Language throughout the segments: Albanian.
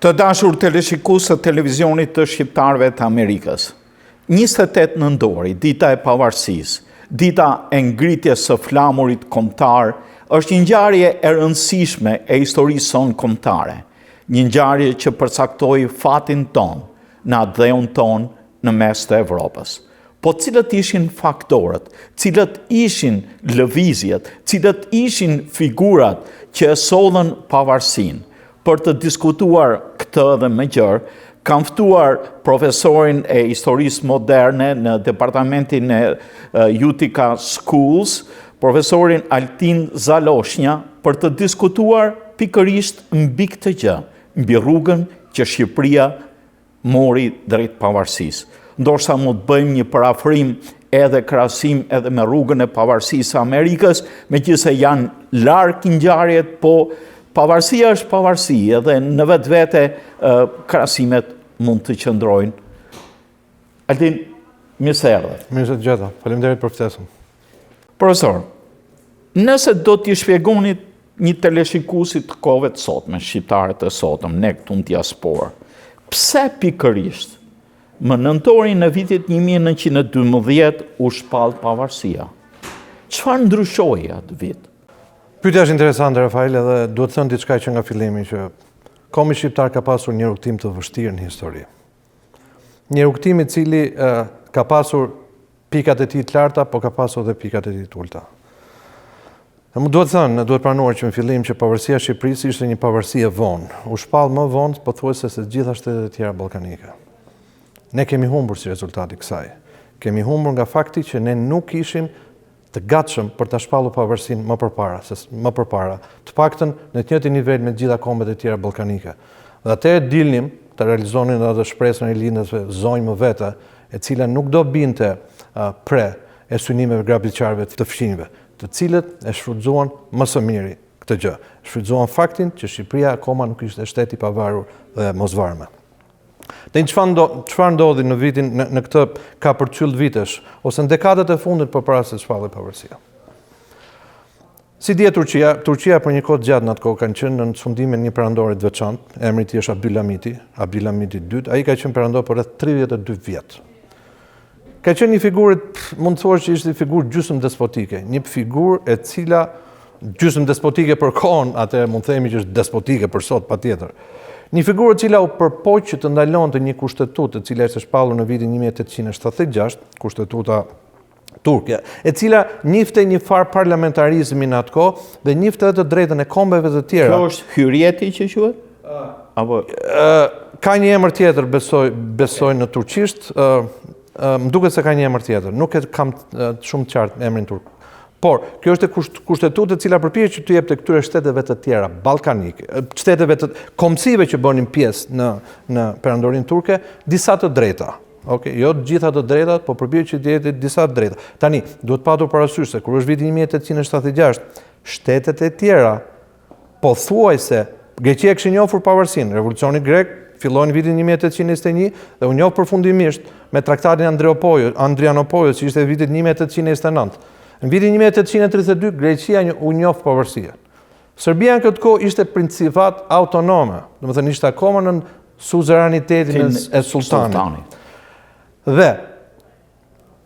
Të dashur teleshikues të televizionit të shqiptarëve të Amerikës. 28 nëntori, dita e pavarësisë, dita e ngritjes së flamurit kombëtar, është një ngjarje e rëndësishme e historisë sonë kombëtare. Një ngjarje që përcaktoi fatin ton në atë dheun ton në mes të Evropës. Po cilët ishin faktorët, cilët ishin lëvizjet, cilët ishin figurat që e sollën pavarësinë? Për të diskutuar këtë dhe më gjërë, kam ftuar profesorin e historisë moderne në departamentin e Utica Schools, profesorin Altin Zaloshnja, për të diskutuar pikërisht mbi këtë gjë, mbi rrugën që Shqipëria mori drejt pavarësisë. Ndoshta mund të bëjmë një parafrim edhe krahasim edhe me rrugën e pavarësisë së Amerikës, megjithëse janë larg ngjarjet, po pavarësia është pavarësi, edhe në vetvete krahasimet mund të qëndrojnë. Altin, mirë se erdhe. Mirë se të gjeta. Faleminderit për ftesën. Profesor, nëse do t'i shpjegoni një teleshikuesit të kohëve të sotme, shqiptarët e sotëm, ne këtu në diasporë, pse pikërisht më nëntorin në vitit 1912 u shpall pavarësia? Çfarë ndryshoi atë vit? Pyetja është interesante, Rafael, edhe duhet të thënë diçka që nga fillimi, që komi shqiptar ka pasur një rrugtim të vështirë në histori. Një rrugtim i cili ka pasur pikat e tij të larta, po ka pasur edhe pikat e tij të ulta. Më duhet thënë, duhet pranuar që në fillim që pavarësia e Shqipërisë ishte një pavarësi e vonë. U shpall më vonë pothuajse se të gjitha shtetet e tjera ballkanike. Ne kemi humbur si rezultat i kësaj. Kemi humbur nga fakti që ne nuk ishim të gatshëm për ta shpallur pavarësinë më përpara, të paktën në të njëjtin nivel me të gjitha kombet e tjera ballkanike. Dhe atëherë dilnim të realizonin atë shpresën e lindësve zonjë më vete, e cila nuk do binte pre e synimeve grabitçarëve të fqinjve, të cilët e shfrytzuan më së miri këtë gjë. Shfrytzuan faktin që Shqipëria akoma nuk ishte shtet i pavarur dhe mosvarme. Dhe çfarë ndodhi në vitin në këtë ka përcyll vitesh ose në dekadat e fundit përpara se të shpallej pavarësia. Si dihet Turqia për një kohë gjatë në atë kohë kanë qenë në sundimin një perandori të veçantë, emri i tij është Abdulhamiti II, ai ka qenë perandor për rreth 32 vjet. Ka qenë një figurë, mund të thuash që ishte një figurë gjysmë despotike, një figurë e cila gjysmë despotike për kohën, atë mund të themi që është despotike për sot patjetër. Një figurë e cila u përpoq që të ndalonte një kushtetutë e cila ishte shpallur në vitin 1876, kushtetuta turke, e cila njifte një farë parlamentarizmi në atë kohë dhe njifte edhe të drejtën e kombeve të tjera. Kjo është hyrjeti që quhet? Apo ka një emër tjetër, besoj në turqisht, më duket se ka një emër tjetër, nuk e kam shumë të qartë emrin turk. Por, kjo është kushtetutë e cila përpiqet që të jepte këtyre shteteve të tjera ballkanike, shteteve të kombësive që bënin pjesë në perandorinë turke, disa të drejta. Okay? Jo të gjitha të drejtat, po përpiqet që të jepte disa të drejta. Tani, duhet patur parasysh se kur është viti 1876, shtetet e tjera pothuajse Greqia kishte njohur pavarësinë. Revolucioni grek filloi në vitin 1821 dhe u njoh përfundimisht me traktatin Andrianopoulos, që ishte vitit 1829. Në vitin 1832, Greqia u njoh pavarësia. Serbia në këtë kohë ishte principat autonome, domethënë ishte akoma në suzeranitetin e sultanit. Dhe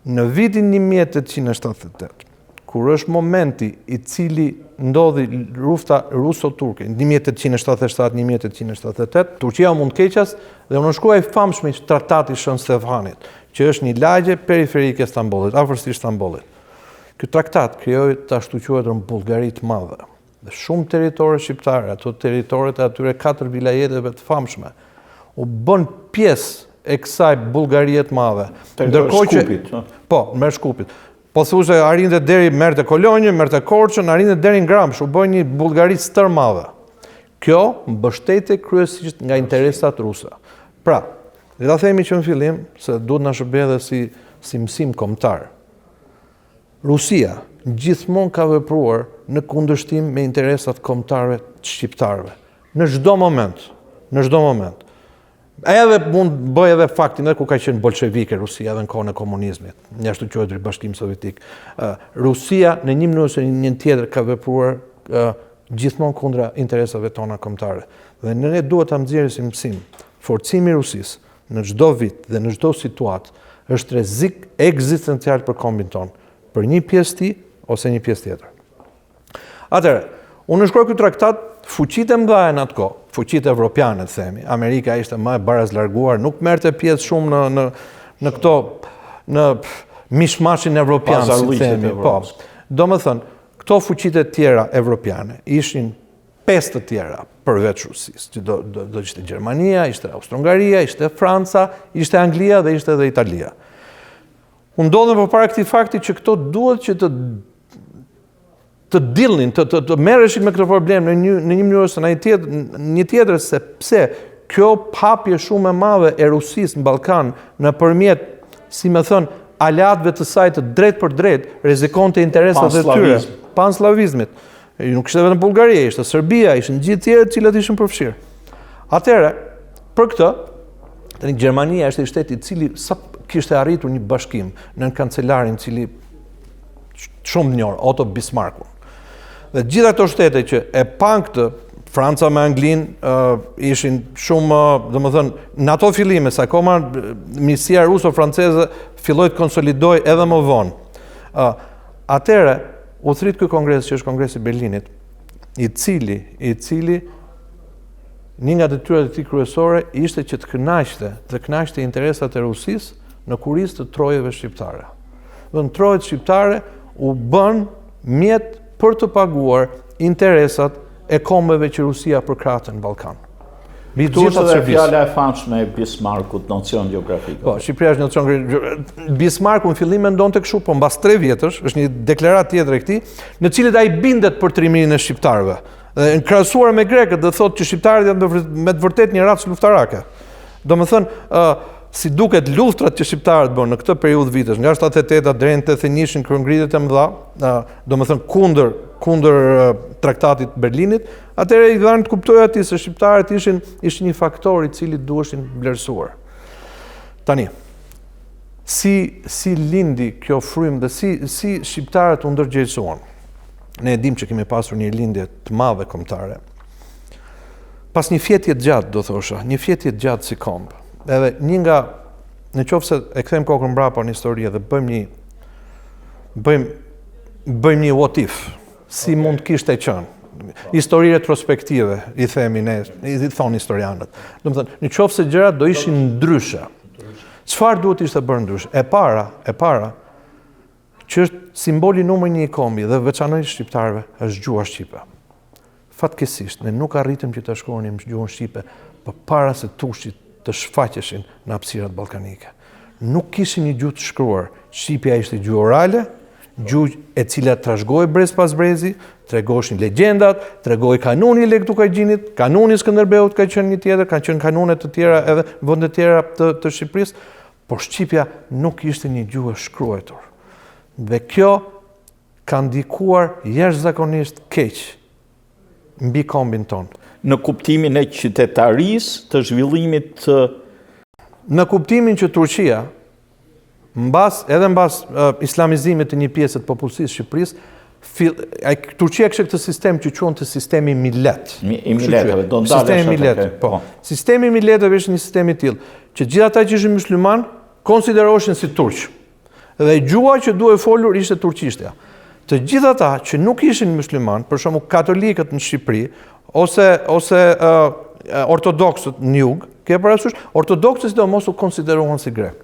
në vitin 1878, kur është momenti i cili ndodhi lufta ruso-turke, në 1877-1878, Turqia u mund keqas dhe u nënshkruaj famshmi Tratati Shën Stefanit, që është një lagje periferike e Stambollit, afërsisht Stambollit. Ky traktat krijoi të ashtu quhetën Bullgari të Madhe. Dhe shumë territore shqiptare, ato territoret e atyre 4 vilajeteve të famshme, u bën pjesë e kësaj Bullgarie të Madhe. Ndërkohë që me Shkupit. Po thosë arrinte deri merrte Kolonjë, merrte Korçën, arrinte deri në Gramsh, u bë një Bullgari stër madhe. Kjo mbështete kryesisht nga interesat ruse. Pra, le ta themi që në fillim se duhet na shërbejë edhe si mësim kombëtar. Rusia gjithmonë ka vepruar në kundërshtim me interesat kombëtare të shqiptarëve. Në çdo moment. Edhe mund bëj edhe faktin edhe ku ka qenë bolshevike Rusia edhe në kohën e komunizmit, një ashtu quhet Bashkimi Sovjetik. Rusia në një mënyrë ose një tjetër ka vepruar gjithmonë kundra interesave tona kombëtare. Dhe ne duhet ta nxjerrim si mësim. Forcimi i Rusisë në çdo vit dhe në çdo situatë është rrezik ekzistencial për kombin ton, për një pjesë ti ose një pjesë tjetër. Atëherë, unë shkruaj ky traktat, fuqitë e mëdha në atë kohë, fuqitë evropiane themi. Amerika ishte më e barazlarguar, nuk merrte pjesë shumë në këto në mishmashin evropian, si themi. Po. Domethënë, këto fuqitë e tjera evropiane ishin 5 të tjera përveç Rusisë, që do ishte Gjermania, ishte Austro-Hungaria, ishte Franca, ishte Anglia dhe ishte edhe Italia. Unë ndodhem përpara këtij fakti që këto duhet që të dillnin, të merreshin me këtë problem në një mënyrë ose një tjetër, se pse kjo hapje shumë e madhe e Rusisë në Ballkan nëpërmjet, si më thon, aleatëve të saj të drejt për drejt, rrezikonte interesat e tyre, panslavizmit. Nuk ishte vetëm Bullgaria, ishte Serbia, ishin gjithë tjerë të cilët ishin përfshirë. Atëherë, për këtë, tani Gjermania ishte shteti i cili sa kishte arritur një bashkim në kancelarin i cili shumë njohur, Otto Bismarckun. Dhe gjitha ato shtete që e pan këtë, Franca me Anglinë ishin shumë, domethënë, në ato fillime, sa akoma miqësia ruso-franceze filloi të konsolidoj edhe më vonë. Atëherë, u thrit ky kongres që është kongresi i Berlinit, i cili një nga detyrat e tij kryesore ishte që të kënaqte interesat e Rusisë në kurisë të trojeve shqiptare. Dhe në trojet shqiptare u bën mjet për të paguar interesat e kombeve që Rusia përkrahte në Ballkan. Tu është dhe fjala e famshme e Bismarckut, nocion geografik. Po, Shqipëria është nocion geografik. Bismarcku në fillim mendonte kështu, po mbas 3 vjetësh, është një deklaratë tjetër e këtij, në cilët ai bindet për trimirinë e shqiptarëve. Dhe krahasuar me grekët, dhe thotë që shqiptarët janë me të vërtetë një racë luftarake. Domethënë, si duket luftrat që shqiptarët bën në këtë periudhë vitesh, nga 78 deri në 81 kërngritjet e mëdha, domethënë kundër traktatit Berlinit, atëherë i dhanë të kuptojë atij se shqiptarët ishin një faktor i cili duheshin vlerësuar. Tani, si lindi kjo frymë dhe si shqiptarët u ndërgjegjësuan. Ne e dim që kemi pasur një lindje të madhe kombëtare. Pas një fjetje gjatë, do thosha, një fjetje gjatë si komb. Edhe një nga, nëse e kthejmë kokën mbrapa në histori dhe bëjmë një what if, si mund kishte qenë. Histori retrospektive, i themi ne, i thonë historianët. Domethënë, nëse gjërat do ishin ndryshe. Çfarë duhet ishte bërë ndryshe? E para, që është simboli numër 1 i kombi dhe veçanërisht shqiptarëve, është gjuha shqipe. Fatkeqësisht, ne nuk arritëm që të shkruanim gjuhën shqipe përpara se tushit të shfaqeshin në hapësirat ballkanike. Nuk kishin një gjuhë të shkruar. Shqipja ishte gjuhë orale, gjuhë e cila trashëgoi brez pas brezi, tregoshin legjendat, tregoi kanuni i Lek Tukajgjinit, kanuni i Skënderbeut ka qenë një tjetër, kanë qenë kanune të tjera edhe vende të tjera të Shqipërisë, por shqipja nuk ishte një gjuhë e shkruar. Dhe kjo ka ndikuar jashtëzakonisht keq mbi kombin ton. Në kuptimin e qytetarisë të zhvillimit në kuptimin që Turqia mbas islamizimit të një pjesë të popullsisë së Shqipërisë, Turqia kishte këtë sistem që quhente sistemi millet. Sistemi millet, po. Sistemi milleteve është një sistem i tillë që gjithë ata që ishin musliman konsideroheshin si turq. Dhe gjuha që duhej folur ishte turqishtja. Të gjithë ata që nuk ishin musliman, për shembull katolikët në Shqipëri ose ortodoksët në jug, ke parasysh, ortodoksët sidomos u konsiderohen si grek.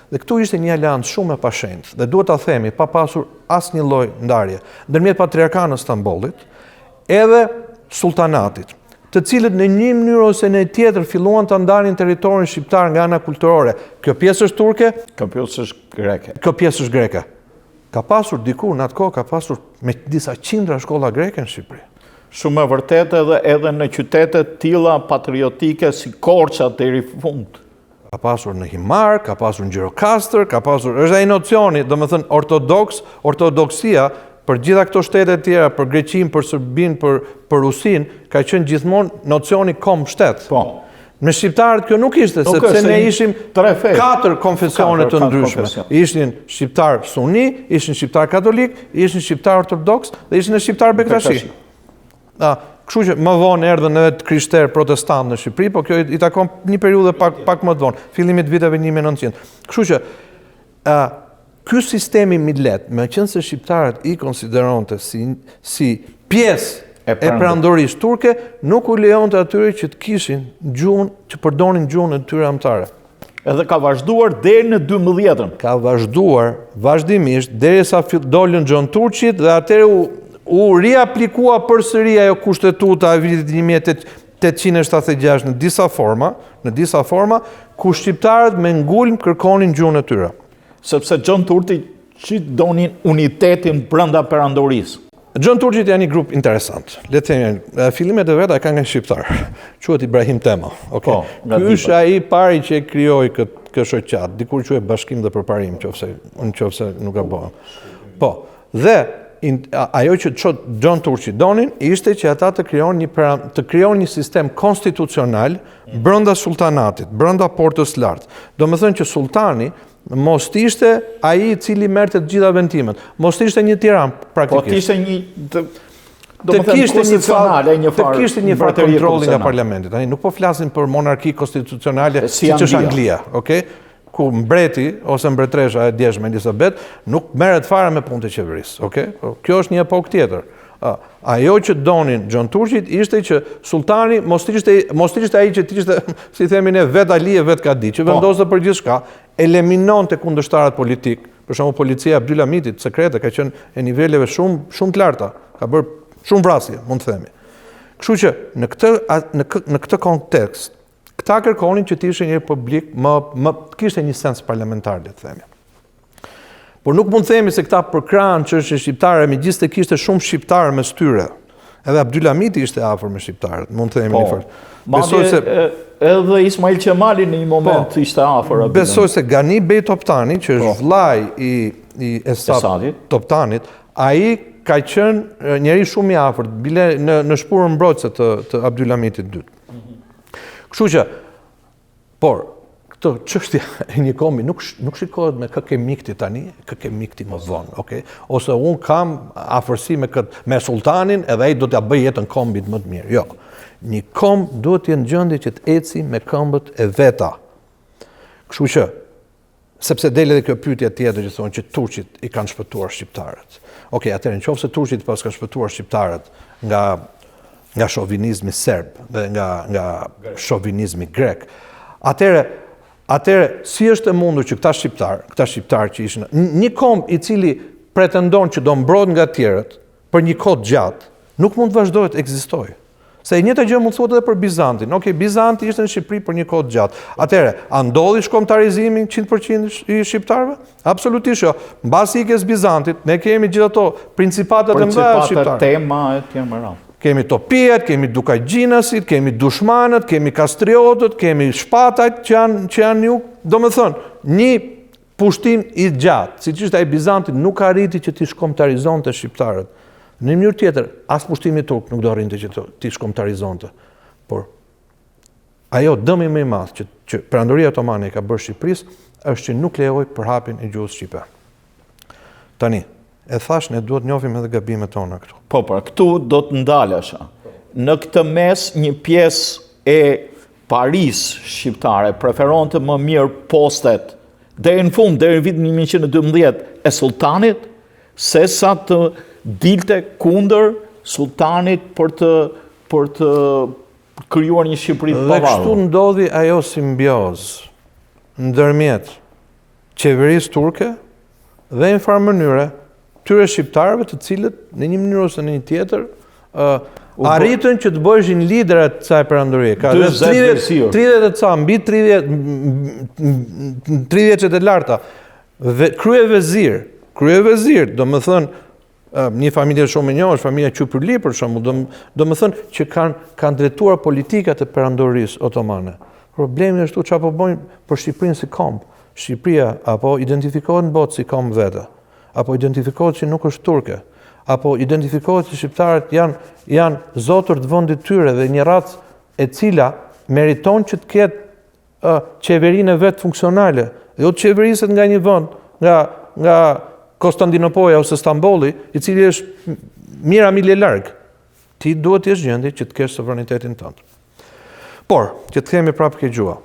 Dhe këtu ishte një aleancë shumë e pashenjtë, dhe duhet ta themi, pa pasur asnjë lloj ndarje ndërmjet patriarkanës së Stambollit edhe sultanatit, të cilët në një mënyrë ose në tjetër filluan të ndanin territorin shqiptar nga ana kulturore. Kjo pjesë është turke, kjo pjesë është greke. Kjo pjesë është greke. Ka pasur dikur në atë kohë, ka pasur me disa qindra shkolla greke në Shqipëri. Shumë e vërtetë edhe në qytete tilla patriotike si Korça deri fund. Ka pasur në Himar, ka pasur në Gjirokastër, ka pasur, është ai nocioni, domethënë ortodoksia për gjitha këto shtete tjera, për Greqinë, për Serbinë, për Rusinë, ka qenë gjithmonë nocioni kombë-shtet. Po. Me shqiptarët kjo nuk ishte, sepse ne ishim 4 konfesione të ndryshme. Ishin shqiptar suni, ishin shqiptar katolik, ishin shqiptar ortodoks dhe ishin shqiptar Bektashi. Kështu që më vonë erdhën edhe të krishterë protestant në Shqipëri, po kjo i takon një periudhë pak më të vonë, fillimit viteve 1900. Kështu që ky sistemi millet, me qenë se shqiptarët i konsideronte si pjesë e perandorisë turke, nuk u lejonte atyre që të kishin gjuhën, që përdonin gjuhën e tyre amtare. Edhe ka vazhduar deri në 12-ën. Ka vazhduar vazhdimisht derisa dolën Gjon Turqit dhe atëherë u riaplikua përsëri ajo kushtetuta e vitit 1876 në disa forma, ku shqiptarët me ngulm kërkonin gjuhën e tyre. Sepse Gjon Turqit që donin unitetin brenda perandorisë. Gjon Turqit janë një grup interesant. Le të themi, fillimet e veta ka nga shqiptar. Quhet Ibrahim Tema. Okay. Ky është ai pari që e krijoi këtë shoqat, dikur quhet Bashkim dhe Përparim, nëse nuk gaboj. Po, dhe ajo që Gjon Turqi donin ishte që ata të krijonin një sistem konstitucional brenda sultanatit, brenda portës lartë. Domethënë që sultani mos ishte ai i cili merrte të gjitha vendimet, mos ishte një tiran praktikisht. Po ishte një kishte një farë kontrolli nga parlamenti. Tani nuk po flasim për monarki konstitucionale siç është Anglia, okay? Ku mbreti ose mbretresha e djeshme Elizabeth nuk merret fare me punët e qeverisë, okay? Kjo është një epokë tjetër. Ajo që donin Gjon Turqit ishte që sultani mos ishte ai që ishte, si themi ne, vet Ali e vet Kadi, që vendoste për gjithçka, eliminonte kundërshtarët politik. Për shembull, policia e Abdulhamitit sekrete ka qenë e niveleve shumë të larta, ka bërë shumë vrasje, mund të themi. Kështu që në këtë kontekst këta kërkonin që të ishte një republik kishte një sens parlamentar, le të themi. Por nuk mund të themi se këta përkrahen çështje shqiptare, megjithëse kishte shumë shqiptarë mes tyre. Edhe Abdulhamiti ishte afër me shqiptarët, mund të themi një farë. Besoj se edhe Ismail Qemali në një moment ishte afër. Besoj se Gani Bey Toptani, që është vllai i Esadit Toptanit, ai ka qenë njeri shumë i afërt, bile në shpurën mbrojtëse të Abdulhamitit II. Kështu që, por, këtë çështja e një kombi nuk shikohet me kë ke mikti tani, kë ke mikti më vonë, okay? Ose unë kam afërsi me sultanin edhe ai do t'ja bëj jetën kombit më të mirë. Jo. Një komb duhet të jenë gjendje që të eci me këmbët e veta. Kështu që, sepse del edhe kjo pyetje tjetër që thonë që turqit i kanë shpëtuar shqiptarët. Okej, atëherë nëse turqit pas kanë shpëtuar shqiptarët nga shovinizmi serb dhe nga shovinizmi grek. Atëherë si është e mundur që këta shqiptar që ishin një komb i cili pretendon që do mbrohet nga të tjerët për një kohë gjatë, nuk mund të vazhdojë të ekzistojë. Se e njëjta gjë mund të thuhet edhe për Bizantin. Okej, Bizanti ishte në Shqipëri për një kohë gjatë. Atëherë, a ndodhi shkombëtarizimi 100% i shqiptarëve? Absolutisht jo. Mbasi ikjes Bizantit, ne kemi gjithë ato principatet e mëdha shqiptare. Tema e tjerë më radh. Kemi Topijet, kemi Dukajgjinasit, kemi Dushmanët, kemi Kastriotët, kemi Shpatajt që janë ju. Domethënë, një pushtim i gjatë, siç ishte ai Bizanti, nuk arriti që t'i shkombëtarizonte shqiptarët. Në një mënyrë tjetër, as pushtimi turk nuk do arrinte që t'i shkombëtarizonte. Por ajo dëmi më i madh që Perandoria Otomane ka bërë Shqipërisë është që nuk lejoi përhapjen e gjuhës shqipe. Tani, e thash, ne duhet njohim edhe gabimet tona këtu. Po, këtu do të ndalesha. Në këtë mes, një pjesë e Paris shqiptare preferonte më mirë postet deri në fund, deri në vitin 1912 e sultanit, sesa të dilte kundër sultanit për të krijuar një Shqipëri të pavarur. Dhe kështu ndodhi ajo simbiozë ndërmjet qeverisë turke dhe në farë mënyre tyre shqiptarëve të cilët në një mënyrë ose në një tjetër arritën që të bëheshin liderat të kësaj perandorie. Ka 30 e ca, mbi 30 e larta. Kryevezir, do më thënë, një familje shumë e njohur, familja Qypyrli për shembull, do më thënë që kanë drejtuar politikat e perandorisë otomane. Problemi është çfarë po bëjnë për Shqipërinë si komb. Shqipëria apo identifikohet në botë si komb vete, apo identifikohet që nuk është turke, apo identifikohet që shqiptarët janë zotër të vendit tyre dhe një racë e cila meriton që të ketë qeverinë e vet funksionale, jo të qeveriset nga një vend, nga Konstantinopoja ose Stambolli, i cili është mijëra milje larg. Ti duhet të jesh gjendi që të kesh sovranitetin tënd. Por, që të themi prapë ke gjua,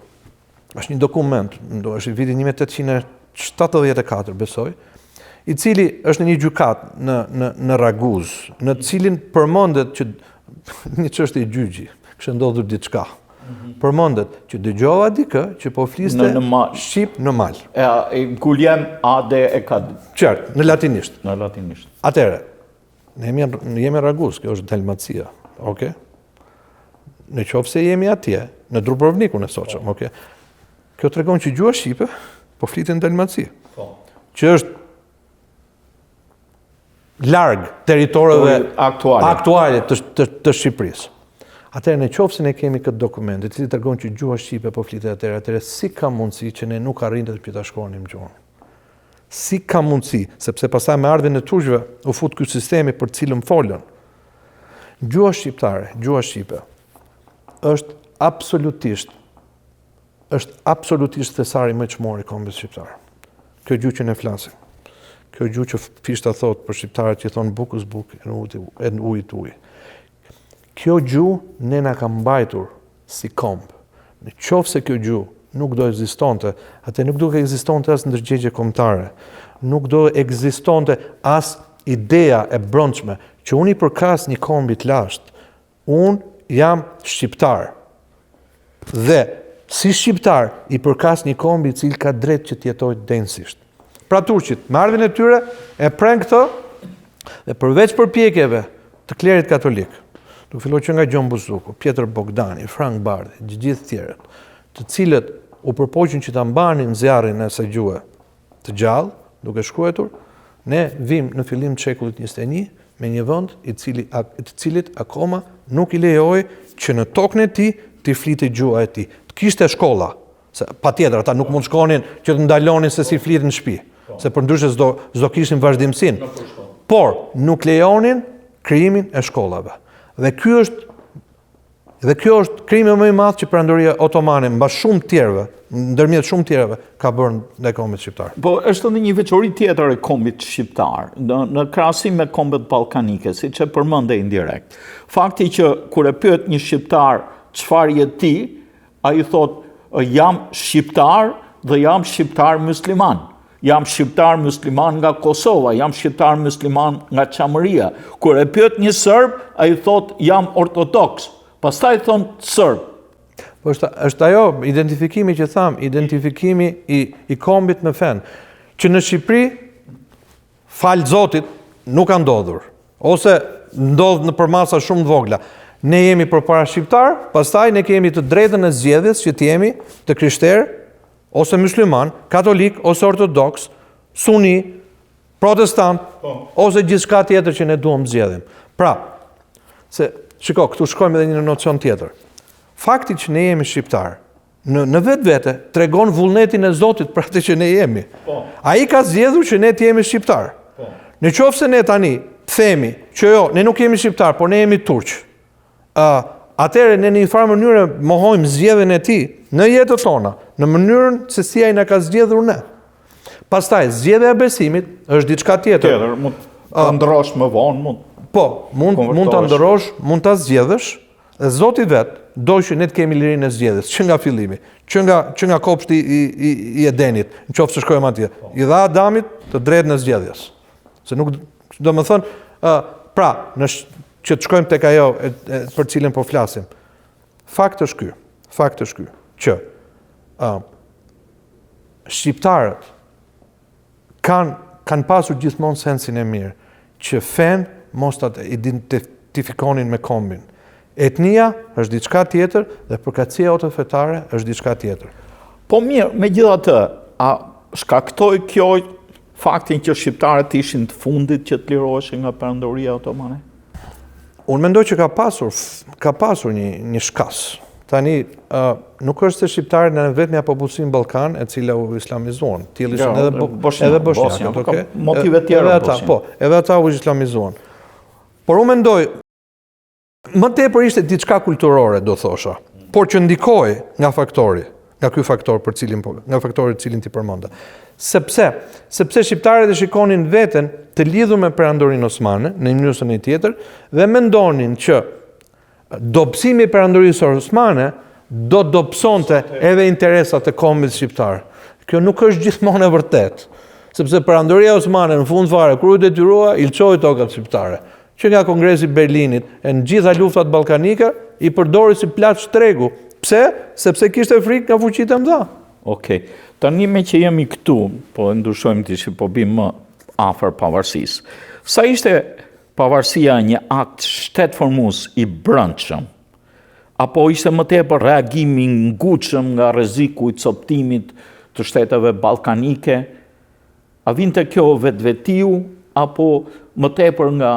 është një dokument, është i viti 1874, besoj, i cili është në një gjykat në Raguz, në cilin përmendet që një çështje gjyqi, kishte ndodhur diçka. Përmendet që dëgjova dikë që po fliste shqip në mal. Guillem Ade e ka Qartë, në latinisht. Në latinisht. Atëre, ne jemi Raguz, kjo është Dalmacia, okay? Në qoftë se jemi atje, në Dubrovnikun e sotshëm, okay? Kjo tregon që gjua shqipe po flitet në Dalmaci. Që është larg territoreve aktuale të Shqipërisë. Atëherë në qoftë se ne kemi këtë dokument, i cili tregon që gjua shqipe po flitet atëherë si ka mundësi që ne nuk arrinte të pjëtashkonim gjuhën? Si ka mundësi, sepse pastaj me ardhmën e turqëve u fut ky sistemi për cilën folën. Gjua shqiptare, gjua shqipe është absolutisht thesari më çmor i kombit shqiptar. Kjo gjuhë që ne flasim. Kjo gjuhë që Fishta thot për shqiptarët që thon bukës bukë, e në ujit ujë. Kjo gjuhë ne na ka mbajtur si komb. Në qoftë se kjo gjuhë nuk do ekzistonte, atë nuk do ekzistonte as ndërgjegje kombëtare. Nuk do ekzistonte as ideja e brendshme që unë i përkas një kombi të lashtë. Unë jam shqiptar. Dhe si shqiptar i përkas një kombi i cili ka drejt që të jetojë densisht. Pra turqit, me ardhmën e tyre e pren këtë dhe përveç përpjekjeve të klerit katolik, duke filluar që nga Gjon Buzuku, Pjetër Bogdani, Frank Bardhi, gjithë tjerët, të cilët u përpoqën që ta mbanin zjarrin e asaj gjuhë të gjallë, duke shkruar, ne vim në fillim të shekullit 21 me një vend të cilit akoma nuk i lejoi që në tokën e tij të flitej gjuha e tij. Të kishte shkolla, se patjetër ata nuk mund shkonin që të ndalonin se si flitet në shtëpi, se përndryshe s'do kishin vazhdimsinë. Por nuk lejonin krijimin e shkollave. Dhe kjo është krimi më i madh që Perandoria Otomane mbas shumë tjerëve, ndërmjet shumë tjerëve, ka bërë ndaj kombit shqiptar. Po është edhe një veçori tjetër e kombit shqiptar, në krahasim me kombet ballkanike, siç e përmendë indirekt. Fakti që kur e pyet një shqiptar çfarë je ti, ai thot jam shqiptar dhe jam shqiptar musliman. Jam shqiptar musliman nga Kosova, jam shqiptar musliman nga Çamëria. Kur e pyet një serb, ai thot jam ortodoks. Pastaj thon serb. Po është ajo identifikimi që tham, identifikimi i kombit me fen, që në Shqipëri fal Zotit nuk ka ndodhur, ose ndodh në përmasa shumë të vogla. Ne jemi përpara shqiptar, pastaj ne kemi të drejtën e zgjedhjes që të jemi të krishterë, ose musliman, katolik, ose ortodoks, suni, protestant, ose gjithçka tjetër që ne duam zgjedhim. Pra, se shiko, këtu shkojmë edhe një nocion tjetër. Fakti që ne jemi shqiptar, në vetvete tregon vullnetin e Zotit për atë që ne jemi. Ai ka zgjedhur që ne të jemi shqiptar. Në qoftë se ne tani themi që jo, ne nuk jemi shqiptar, por ne jemi turq. Atëherë ne në një farë mënyrë mohojmë zgjedhjen e tij në jetën tona, në mënyrën se si ai na ka zgjedhur ne. Pastaj zgjedhja e besimit është diçka tjetër. Mund ta ndrosh më vonë, mund ta ndrosh, mund ta zgjedhësh, dhe Zoti vet do që ne të kemi lirinë e zgjedhjes, që nga fillimi, që nga kopshti i Edenit, nëse shkojmë atje. I dha Adamit të drejtën e zgjedhjes. Se nuk do të thonë, pra, që të shkojmë tek ajo për cilën po flasim. Fakti është ky, që shqiptarët kanë pasur gjithmonë sensin e mirë që fen mos ta identifikonin me kombin. Etnia është diçka tjetër dhe përkatësia jote fetare është diçka tjetër. Po mirë, megjithatë, a shkaktoi kjo faktin që shqiptarët ishin të fundit që të liroheshin nga Perandoria Otomane? Unë mendoj që ka pasur një shkas. Tani, nuk është se shqiptarët në vetmja popullsi në Ballkan e cila u islamizuan. Tillë ishin edhe bosnjakët, motive tjera edhe ata u islamizuan. Por unë mendoj, më tepër ishte diçka kulturore, do thosha, por që ndikoi nga faktori. nga ky faktor nga faktori cilin ti përmenda. Sepse shqiptarët e shikonin veten të lidhur me perandorinë osmane në një mënyrë ose në tjetër dhe mendonin që dobësimi i perandorisë osmane do të dobësonte edhe interesat e kombit shqiptar. Kjo nuk është gjithmonë e vërtetë, sepse perandoria osmane në fund fare kur u detyrua i lçoi tokat shqiptare, që nga Kongresi i Berlinit e në gjitha luftat ballkanike i përdori si plaç tregu. Pse? Sepse kishte frikë nga fuqitë e mëdha. Okej. Tani me që jemi këtu, po ndryshojmë që po bim më afër pavarësisë. Sa ishte pavarësia një akt shtetformues i brendshëm? Apo ishte më tepër reagimi i ngutshëm nga rreziku i coptimit të shteteve ballkanike? A vinte kjo vetvetiu apo më tepër nga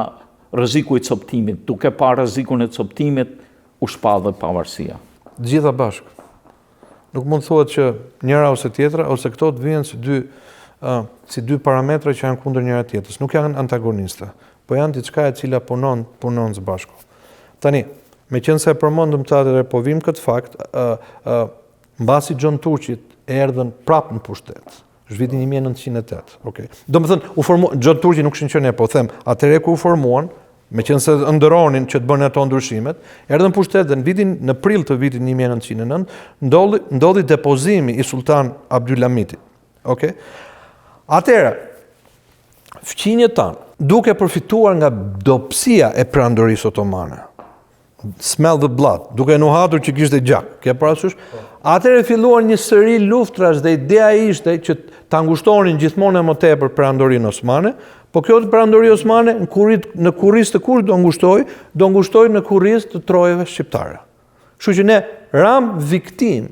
rreziku i coptimit? Duke parë rrezikun e coptimit, u shpallë pavarësia. Gjitha bashkë. Nuk mund thuhet që njëra ose tjetra, ose këto të vijnë si dy parametra që janë kundër njëra tjetrës. Nuk janë antagoniste, po janë diçka e cila punon së bashku. Tani, meqense e përmendëm të atëherë, po vim këtë fakt, mbasi John Turqit erdhën prapë në pushtet. Është viti 1908, okay. Domethënë, John Turqi nuk shënqen po them, atëherë ku u formuan, meqense ndëronin që të bënë ato ndryshimet, erdhën pushtet dhe në prill të vitit 1909 ndodhi depozimi i Sultan Abdulhamitit. Okay? Atëherë, fqinjet tanë, duke përfituar nga dobësia e perandorisë otomane, smell the blood, duke nuhatur që kishte gjak, ke parasysh? Atëherë filluan një sëri luftrash dhe ideja ishte që ta ngushtonin gjithmonë më tepër perandorinë osmane, po kjo të perandori osmane në kurrizë të kush do ngushtoj në kurrizë të trojeve shqiptare. Kështu që ne ram viktim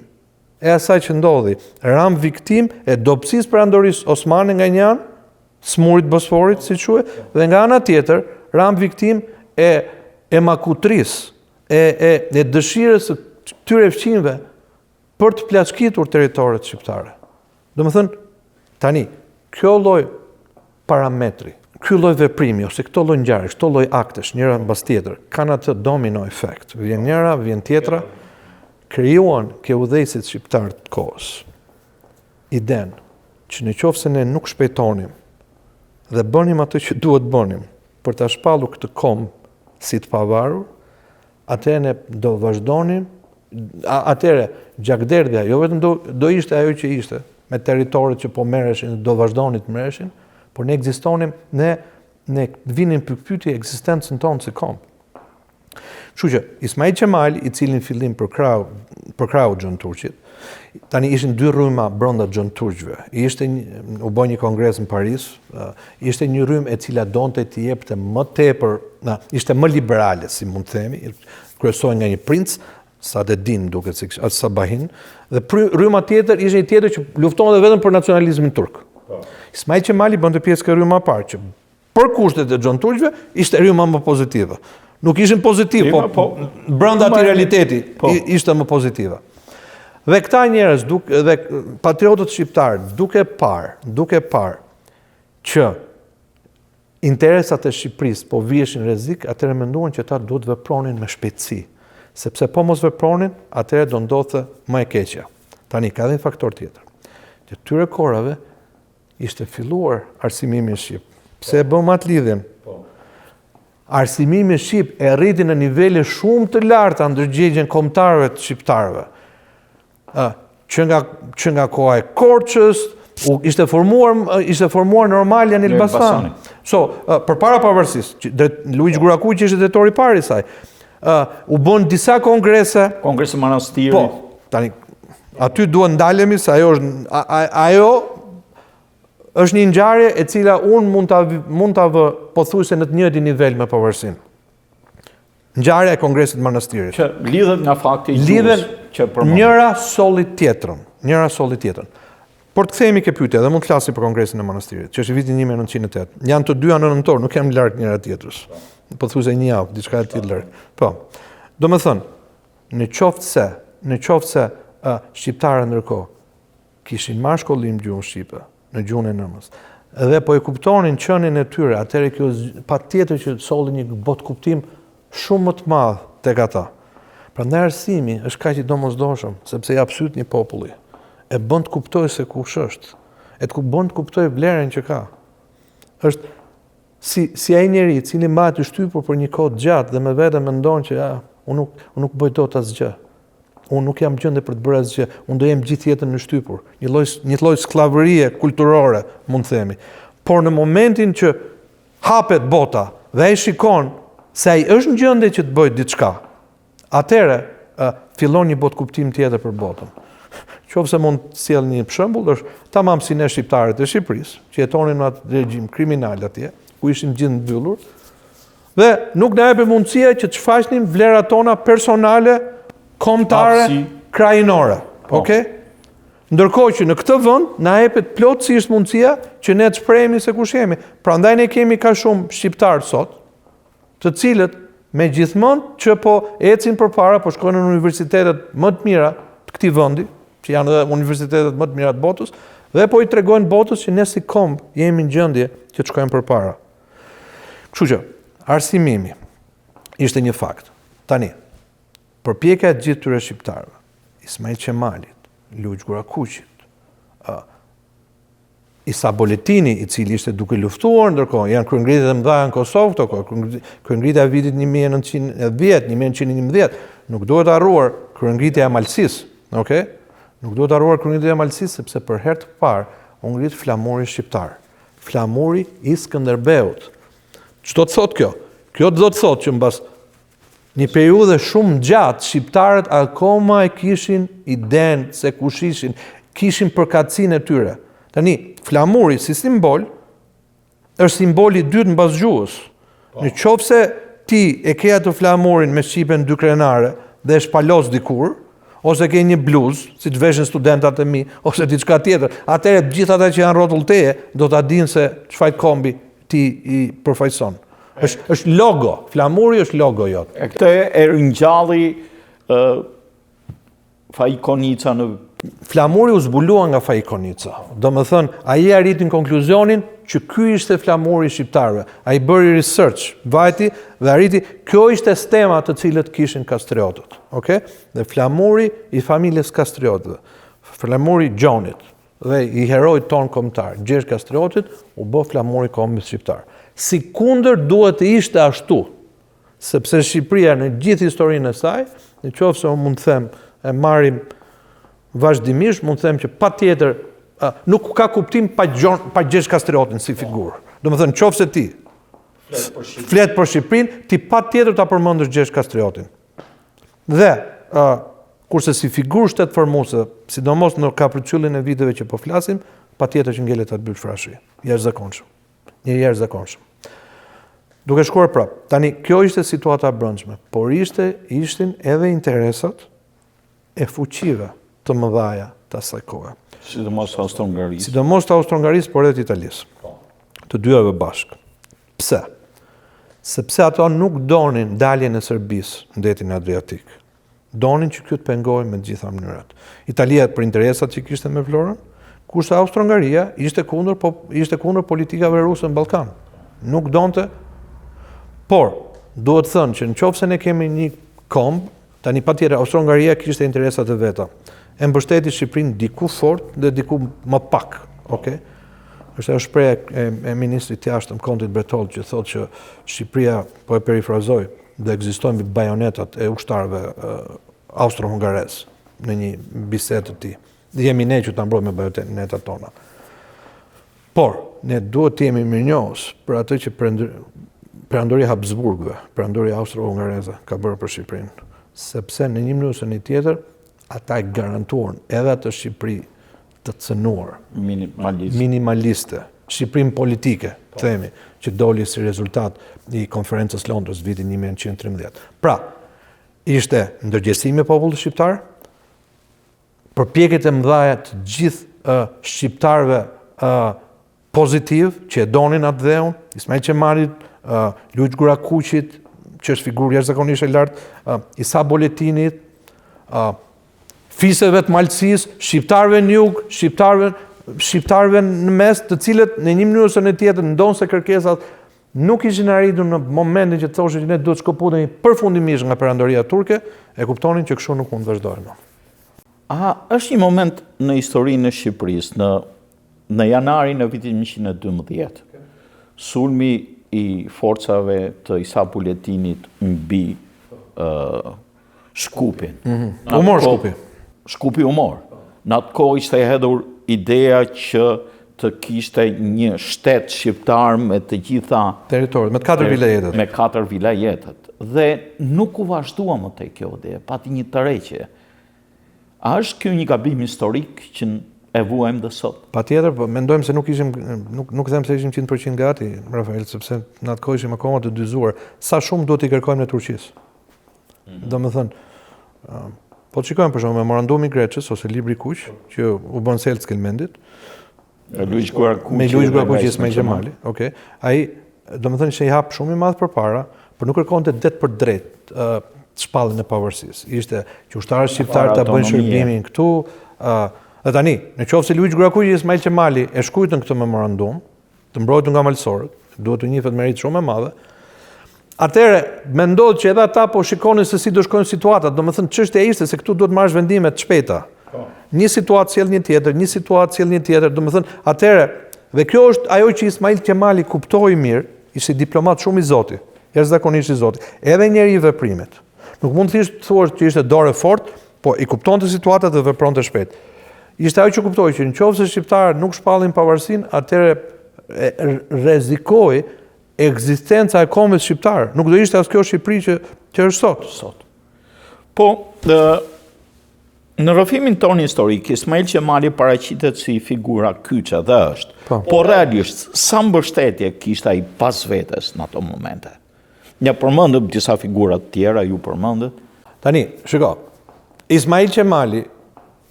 e asaj që ndodhi, ram viktim e dobësisë perandorisë osmane nga një anë, smurit Bosforit, si quhet, dhe nga ana tjetër, ram viktim e makutrisë, e dëshirës së këtyre fqinjve për të plaçkitur territoret shqiptare. Domethënë, tani, kjo lloj parametri, ky lloj veprimi ose këto lloj ngjarjesh, këto lloj aktesh, njëra mbas tjetër, kanë atë domino efekt. Vjen njëra, vjen tjetra, krijuan ke udhëheqësit shqiptar të kohës. Iden që në qoftë se ne nuk shpejtonim dhe bënim atë që duhet bënim për ta shpallur këtë komb si të pavarur, atëherë ne do vazhdonim, atëherë gjakderdhja jo vetëm do ishte ajo që ishte, me territoret që po merreshin, do vazhdonin të merreshin, por ne ekzistonim, ne vinin pyetje ekzistencën tonë si komb. Kështu që Ismail Qemali, i cili në fillim përkrau John Turqit, tani ishin dy rryma brenda John Turqve. U bë një kongres në Paris, ishte një rrymë e cila donte të jepte më tepër, ishte më liberale, si mund të themi, kryesoi nga një princ, Sadeddin duket si Sabahin, dhe rryma tjetër ishte një tjetër që luftonte vetëm për nacionalizmin turk. Ismail Qemali bënte pjesë ka rryma parë, që për kushtet e John Turqve ishte rryma më pozitive. Nuk ishin pozitiv, po brenda atij realiteti ishte më pozitive. Dhe këta njerëz, dhe patriotët shqiptarë, duke parë që interesat e Shqipërisë po viheshin rrezik, atëherë menduan që ata duhet vepronin me shpejtësi, sepse po mos vepronin, atëherë do ndodhte më e keqja. Tani ka edhe një faktor tjetër. Që këtyre kohërave ishte filluar arsimimi shqip. Pse e bëm atë lidhjen? Arsimimi shqip e rriti në nivele shumë të larta ndërgjegjen kombëtarëve të shqiptarëve. Që nga koha e Korçës, ishte formuar Normalia në Elbasan. Përpara pavarësisë, Luiç Gurakuj që ishte tetori i parë i saj, u bën disa kongrese. Kongresi Manastirit. Po, tani aty duhet ndalemi se ajo është një ngjarje e cila unë mund ta vë pothuajse në të njëjtin nivel me pavarësinë. Ngjarja e Kongresit Manastirit. Që lidhet nga fakti i gjuhës që përmend. Njëra solli tjetrën. Por të kthehemi ke pyetja, dhe mund të flasim për Kongresin e Manastirit, që është vitin 1908. Janë të dyja në nëntor, nuk janë larg njëra tjetrës. Pothuajse një javë, diçka e tillë larg. Po. Domethënë, në qoftë se shqiptarët ndërkohë kishin marrë shkollim gjuhën shqipe, në gjuhën e nëmës, dhe po e kuptonin qënien e tyre, atëherë kjo patjetër që solli një botkuptim shumë më të madh tek ata. Prandaj arsimi është kaq i domosdoshëm, sepse ja syt një populli, e bën të kuptoj se kush është, e të bën të kuptoj vlerën që ka. Është si ai njeri i cili mbahet i shtypur për një kohë gjatë dhe me vete mendon që unë nuk bëj dot asgjë. Unë nuk jam gjendje për të bërë asgjë. Unë do jem gjithë jetën në shtypur. Një lloj skllavërie kulturore, mund të themi. Por në momentin që hapet bota dhe ai shikon se ai është në gjendje që të bëjë diçka, atëherë fillon një botë kuptim tjetër për botën. Qofse mund të sjell një shembull, është tamam si ne shqiptarët e Shqipërisë, që jetonin në atë regjim kriminal atje, ku ishin gjithë mbyllur, dhe nuk na jepet mundësia që të shfaqnim vlerat tona personale, kombëtare, krajinore. Okay? Ndërkohë që në këtë vend na jepet plotësisht mundësia që ne të shprehemi se kush jemi. Prandaj ne kemi ka shumë shqiptarë sot, të cilët megjithmonë që po ecin përpara, po shkojnë në universitetet më të mira të këtij vendi, që janë edhe universitetet më të mira të botës, dhe po i tregojnë botës që ne si kombë jemi në gjendje që të shkojmë përpara. Kështu që arsimimi ishte një fakt. Tani, përpjekja e gjithë këtyre shqiptarëve, Ismail Qemalit, Luiç Gurakuqit, Isa Boletini, i cili ishte duke luftuar, ndërkohë janë kryengritjet e mëdha në Kosovë këto kohë, kryengritja e vitit 1910, 1911, nuk duhet harruar kryengritja e Malësisë, okay? Nuk duhet harruar kryengritja e Malësisë sepse për herë të parë u ngrit flamuri shqiptar. Flamuri i Skënderbeut. Ç'do të thotë kjo? Kjo do të thotë që mbas një periudhë shumë gjatë shqiptarët akoma e kishin idenë se kush ishin, kishin përkatësinë e tyre. Tani, flamuri si simbol është simboli i dytë mbas gjuhës. Në qoftë se ti e ke atë flamurin me shqipen dy krenare dhe e shpalos dikur, ose ke një bluzë, si të veshin studentat e mi, ose diçka tjetër, atëherë të gjithë ata që janë rrotull teje do ta dinë se çfarë kombi ti i përfaqëson. Është logo, flamuri është logo jot. E këtë e ringjalli Fajkonica në... Flamuri u zbulua nga Fajkonica. Do më thënë, ai arriti në konkluzionin që ky ishte flamuri i shqiptarëve. Ai bëri research, vajti dhe arriti, kjo ishte stema të cilët kishin kastriotët. Okay? Dhe flamuri i familjes kastriotëve, flamuri Gjonit dhe i herojt ton kombëtar, Gjergj Kastriotit, u bë flamuri i kombit shqiptar. Sikundër duhet të ishte ashtu, sepse Shqipëria në gjithë historinë e saj, nëse mund të them, e marrim vazhdimisht, mund të them që patjetër nuk ka kuptim pa Gjergj Kastriotin si figurë. Do të thënë, nëse ti flet për Shqipërinë, ti patjetër ta përmendësh Gjergj Kastriotin. Dhe kurse si figurë shtetformuese, sidomos në kapërcyllin e viteve që po flasim, patjetër që ngelet atë Byllfrashi, jashtëzakonshëm. Një jashtëzakonshëm. Duke shkuar prap, tani kjo ishte situata e brendshme, por ishin edhe interesat e fuqive të mëdhaja të asaj kohe. Sidomos të Austro-Hungarisë. Sidomos të Austro-Hungarisë, por edhe të Italisë. Të dyave bashkë. Pse? Sepse ato nuk donin daljen e Serbisë në detin Adriatik. Donin që kjo të pengohej me të gjitha mënyrat. Italia për interesat që kishte me Florën, kurse Austro-Hungaria ishte kundër politikave ruse në Ballkan. Nuk donte. Por duhet thënë që nëse ne kemi një komb, tani patjetër Austro-Hungaria kishte interesat e veta. E mbështeti Shqipërinë diku fort dhe diku më pak, okay? Është ajo shprehje e ministrit të jashtëm Kontit Berthold që thotë që Shqipëria, po e perifrazoj, dhe ekzistojnë mbi bajonetat e ushtarëve austro-hungares në një bisedë të tij. Dhe jemi ne që ta mbrojmë me bajonetat tona. Por ne duhet të jemi mirënjohës për atë që Perandoria Habsburgëve, Perandoria austro-hungareze ka bërë për Shqipërinë, sepse në një mënyrë ose në tjetër ata e garantuan edhe atë Shqipëri të cënuar, minimaliste, Shqipërinë politike, themi, që doli si rezultat i konferencës Londrës vitin 1913. Pra, ishte ndërgjegjësimi i popullit shqiptar, përpjekjet e mëdha të gjithë shqiptarëve pozitiv që e donin atë dheun, Ismail Qemalit, Luiç Gurakuqit, që është figurë jashtëzakonisht e lartë, Isa Boletinit, fisëve të Malësisë, shqiptarëve në jug, shqiptarëve në mes, të cilët në një mënyrë ose në tjetër ndonë se kërkesat nuk ishin arritur në momentin që thoshin që ne duhet shkëputemi përfundimisht nga perandoria turke, e kuptonin që kështu nuk mund të vazhdojmë. Është një moment në historinë e Shqipërisë, në janarin e vitit 1912, sulmi i forcave të Isa Buletinit mbi Shkupin. U mor Shkupi. Shkupi u mor. Në atë kohë ishte e hedhur ideja që të kishte një shtet shqiptar me të gjitha territorit, me 4 vilajetet. Me 4 vilajetet. Dhe nuk u vazhdua më tej kjo ide, pati një tërheqje. A është kjo një gabim historik që e vuajmë dhe sot? Patjetër, po mendojmë se nuk them se ishim 100% gati, Rafael, sepse në atë kohë ishim akoma të dyzuar. Sa shumë duhet i kërkojmë në Turqisë. Domethënë, po të shikojmë për shembull memorandumi i Greçës ose libri kuq, që u bën sel Skelmendit, me Luiz Gurakuqi e Ismail Gjemali, okay. Ai, domethënë ishte i hap shumë i madh përpara, por nuk kërkonte det për drejt shpalljen e pavarësisë. Ishte që ushtarët shqiptar ta bëjnë shërbimin këtu, dhe tani, në qoftë se Luiz Gurakuqi e Ismail Gjemali e shkruajtën këtë memorandum, të mbrojtur nga malësorët, duhet të njihet merit shumë e madhe. Atëherë, mendoj që edhe ata po shikonin se si do shkojnë situatat, domethënë çështja ishte se këtu duhet marrësh vendime të shpejta. Një situatë sjell një tjetër, domethënë atëherë, dhe kjo është ajo që Ismail Gjemali kuptoi mirë, ishte diplomat shumë i zoti, jashtëzakonisht i zoti, edhe njeri i veprimit. Nuk mund thjesht të thuash që ishte dorë fort, po i kuptonte situatat dhe vepronte shpejt. Ishte ajo që kuptoi që nëse shqiptarët nuk shpallin pavarësinë, atëherë rrezikoi ekzistenca e kombit shqiptar. Nuk do ishte as kjo Shqipëri që është sot. Po, në rrëfimin tonë historik, Ismail Gjemali paraqitet si figura kyçe dhe është. Po realisht, sa mbështetje kishte ai pas vetes në ato momente? Ja përmendëm disa figura të tjera, ju përmendët. Tani, shiko, Ismail Gjemali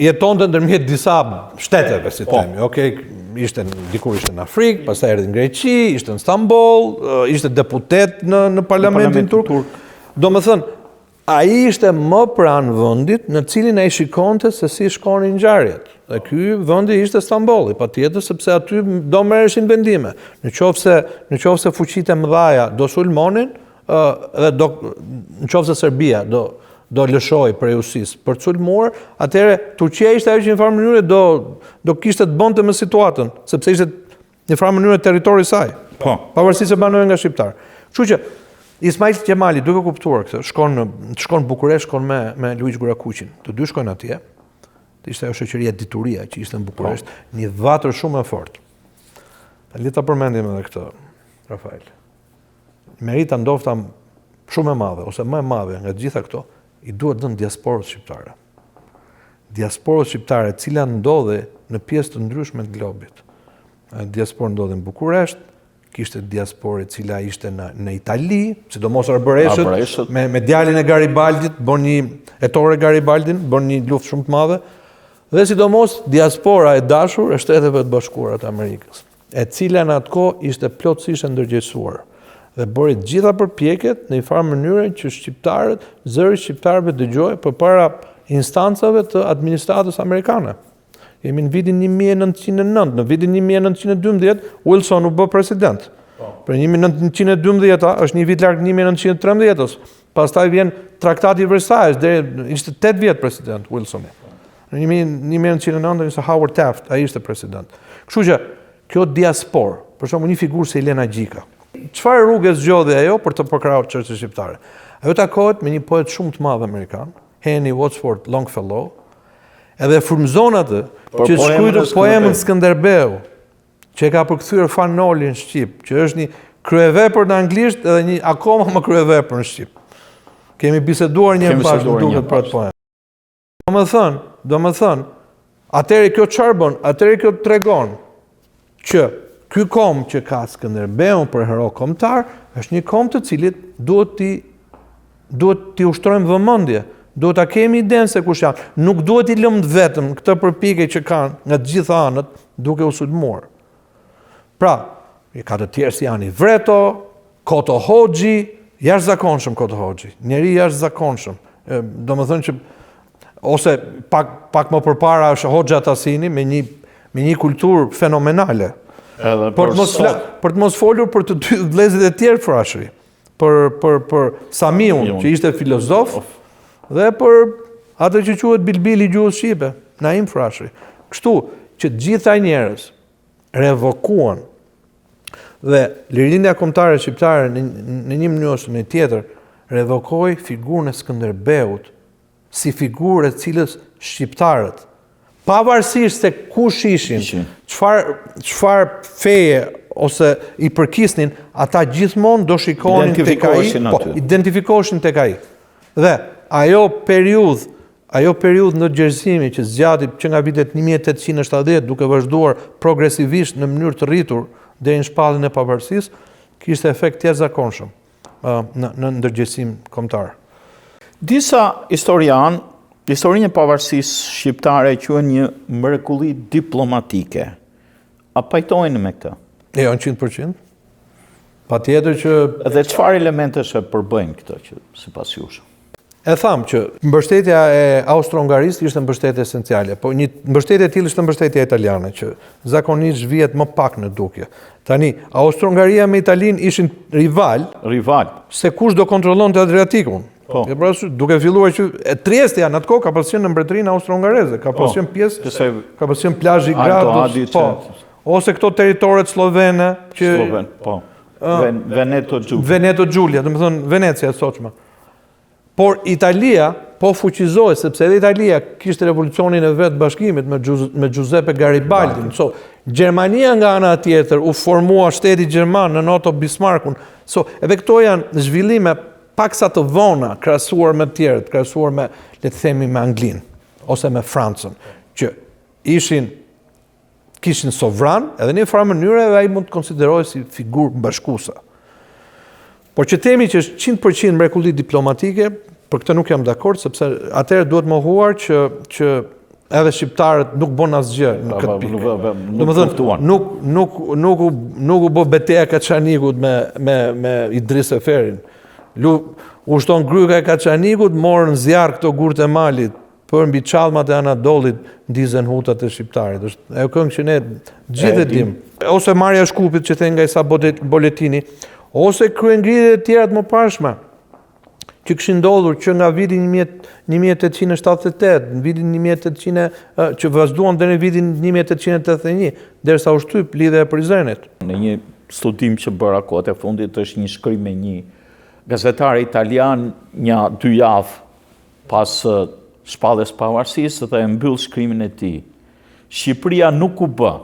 jetonte ndërmjet disa shteteve, si themi. Okej, dikur ishte në Afrikë, pastaj erdhi në Greqi, ishte në Stamboll, ishte deputet në parlamentin turk. Domethënë, ai ishte më pranë vendit në cilin ai shikonte se si shkonin ngjarjet. Dhe ky vendi ishte Stambolli, patjetër, sepse aty do merreshin vendime. Në qoftë se fuqitë e mëdha do sulmonin, dhe në qoftë se Serbia do lëshoj përjusisë për të sulmuar, atëherë Turqia ishte ajo që në farë mënyrë do kishte të bënte me situatën, sepse ishte në farë mënyrë territori i saj. Pavarësisht se banohej nga shqiptar. Kështu që Ismail Gjemali, duke kuptuar këtë, shkon në Bukuresht, shkon me Luiz Gurakuqin. Të dy shkojnë atje. Ishte ajo shoqëria Dituria që ishte në Bukuresht, një vatër shumë e fortë. Le ta përmendim edhe këtë, Rafael. Merita ndofta shumë e madhe ose më e madhe nga të gjitha këto i duhet dhënë diasporës shqiptare. Diasporës shqiptare, e cila ndodhe në pjesë të ndryshme të globit. Diasporë ndodhe në Bukuresht, kishte diasporë e cila ishte në Itali, sidomos Arboreshët, me djalin e Garibaldit, Ettore Garibaldin, bën një luftë shumë të madhe, dhe sidomos diaspora e dashur e Shteteve të Bashkuara të Amerikës, e cila në atë kohë ishte plotësisht e ndërgjegjësuar dhe bëri të gjitha përpjekjet në një farë mënyrë që zëri shqiptarëve dëgjojë përpara instancave të administratës amerikane. Jemi në vitin 1909, në vitin 1912, Wilson u bë president. Për 1912 është një vit larg 1913-s. Pastaj vjen Traktati i Versailles, ishte 8 vjet president Wilsoni. Në 1909 ishte Howard Taft, ai ishte president. Kështu që kjo diasporë, për shembull një figurë si Elena Gjika, çfarë rrugë zgjodhi ajo për të përkrahur çështën shqiptare? Ajo takohet me një poet shumë të madh amerikan, Henry Wadsworth Longfellow, edhe frymëzon atë që shkruajtur poemën Skënderbeu, që e ka përkthyer Fanoli në shqip, që është një kryevepër në anglisht edhe një akoma më kryevepër në shqip. Kemi biseduar një pas duket për atë poem. Domethënë, atëherë kjo çfarë bën? Atëherë kjo tregon që ky kom që ka Skënderbeun për hero kombëtar është një kom të cilit duhet t'i ushtrojmë vëmendje. Duhet ta kemi idenë se kush janë. Nuk duhet i lëmë vetëm këtë përpjekje që kanë nga të gjitha anët duke u sulmuar. Pra, ka të tjerë si janë i Vreto, Koto Hoxhi, jashtëzakonshëm Koto Hoxhi, njeri jashtëzakonshëm. Domethënë që ose pak më përpara është Hoxha Tasini me një kulturë fenomenale. Për të mos folur për të dy vëllezërit e tjerë frashëri. Për Samiun, që ishte filozof, dhe për atë që quhet Bilbili i gjuhës shqipe, Naim Frashëri. Kështu që të gjitha njerëz revokuan dhe lirinia kombëtare shqiptare në një mënyrë ose në tjetër revokoi figurën e Skënderbeut si figurë e cilës shqiptarët, pavarësisht se kush ishin, çfarë feje ose i përkisnin, ata gjithmonë do shikonin tek ai, identifikoheshin tek ai. Dhe ajo periudhë ndërgjegjësimi që zgjati që nga vitet 1870 duke vazhduar progresivisht në mënyrë të rritur deri në shpalljen e pavarësisë, kishte efekt të jashtëzakonshëm në ndërgjegjësim kombëtar. Disa historianë, historinë e pavarësisë shqiptare quhen një mrekulli diplomatike. A pajtojnë me këtë? Jo, 100%. Patjetër që... Dhe çfarë elementesh e përbëjnë këtë që sipas jush? E thamë që mbështetja e Austro-Hungarisë ishte mbështetje esenciale, po një mbështetje e tillë ishte mbështetja italiane, që zakonisht vihet më pak në dukje. Tani, Austro-Hungaria me Italinë ishin rival, se kush do kontrollonte Adriatikun. Duke filluar që Triestia në atë kohë ka pasur në mbretërinë austro-hungareze, ka pasur pjesë, ka pasur plazhi Gradus, ose këto territoret slovene që Veneto Giulia, domethënë Venecia e sotshme. Por Italia po fuqizohej sepse edhe Italia kishte revolucionin e vet bashkimit me Giuseppe Garibaldi. Gjermania nga ana tjetër u formua shteti gjerman në Otto Bismarckun. Edhe këto janë zhvillime paksa të vona krahasuar me të tjerët, krahasuar me, le të themi, me Anglinë ose me Francën, që kishin sovran, edhe në një farë mënyrë edhe ai mund të konsiderohej si figurë bashkuese. Por që themi që është 100% mrekulli diplomatike, për këtë nuk jam dakord, sepse atëherë duhet mohuar që edhe shqiptarët nuk bën asgjë në këtë pikë. Domethënë nuk u bë betejë e Kaçanikut me Idris Eferin. U shton gryka e Kaçanikut, morën zjarr këto gurët e malit, për mbi çallmat e Anadolit ndizen hutat e shqiptarit. Është ajo këngë që ne gjithë e dim. Ose marrja e Shkupit që thënë nga Isa Boletini, ose kryengritjet e tjera të mëparshme që kishin ndodhur që nga viti 1878, në vitin 1800 që vazhduan deri në vitin 1881, derisa u shtyp lidhja e Prizrenit. Në një studim që bëra kohët e fundit është një shkrim me një gazetar italian 2 javë pas shpalljes pavarësisë dhe e mbyll shkrimin e tij. Shqipëria nuk u bë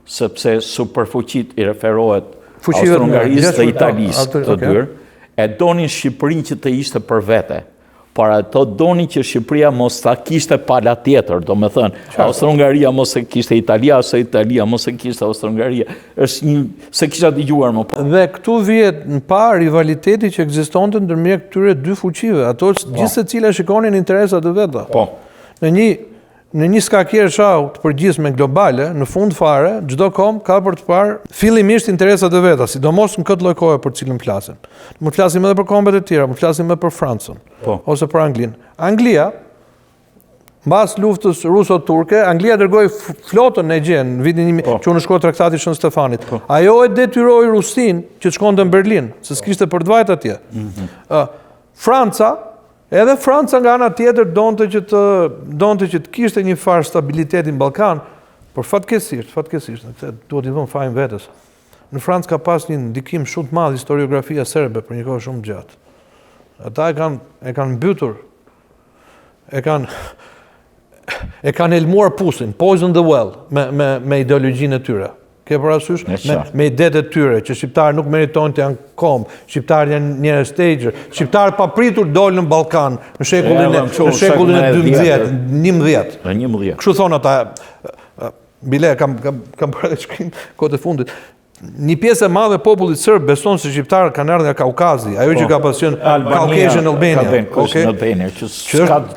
sepse superfuqit i referohet Austro-Hungarisë dhe Italisë të dyr, e donin Shqipërinë që të ishte për vete. Por ato donin që Shqipëria mos ta kishte pala tjetër, domethënë Austro-Hungaria mos e kishte Italia, ose Italia mos e kishte Austro-Hungaria. Është një se kisha dëgjuar më parë. Dhe këtu vihet në parë rivaliteti që ekzistonte ndërmjet këtyre dy fuqive. Ato gjithsecila shikonin interesat e veta. Në një skakjerë shau të përgjithshme globale, në fund fare, çdo kom ka për të parë fillimisht interesat e veta, sidomos në këtë lloj kohe për cilën flasim. Mund të flasim edhe për kombet e tjera, mund të flasim edhe për Francën, ose për Anglinë. Anglia, mbas luftës ruso-turke, Anglia dërgoi flotën në Egjen në vitin që u nënshkroi traktati Shën Stefanit. Ajo e detyroi Rusin që të shkonte në Berlin, se s'kishte për të vajt atje. Edhe Franca nga ana tjetër donte që të kishte një farë stabiliteti në Ballkan, por fatkeqësisht, duhet i dhënë fajin vetes. Në Francë ka pas një ndikim shumë të madh historiografia serbe për një kohë shumë gjatë. Ata e kanë mbytur, e kanë elmuar pusin, poison the well me ideologjinë e tyre. Ke parasysh me idetë e tyre që shqiptarët nuk meritojnë të janë kombë, shqiptarët janë njerëz tegër, shqiptarët papritur dolën në Ballkan në shekullin e 12, 11. Kështu thon ata, bile kam bërë shkrim kohët e fundit. Një pjesë e madhe e popullit serb beson se shqiptarët kanë ardhur nga Kaukazi, ajo që ka pasur Caucasian Albania.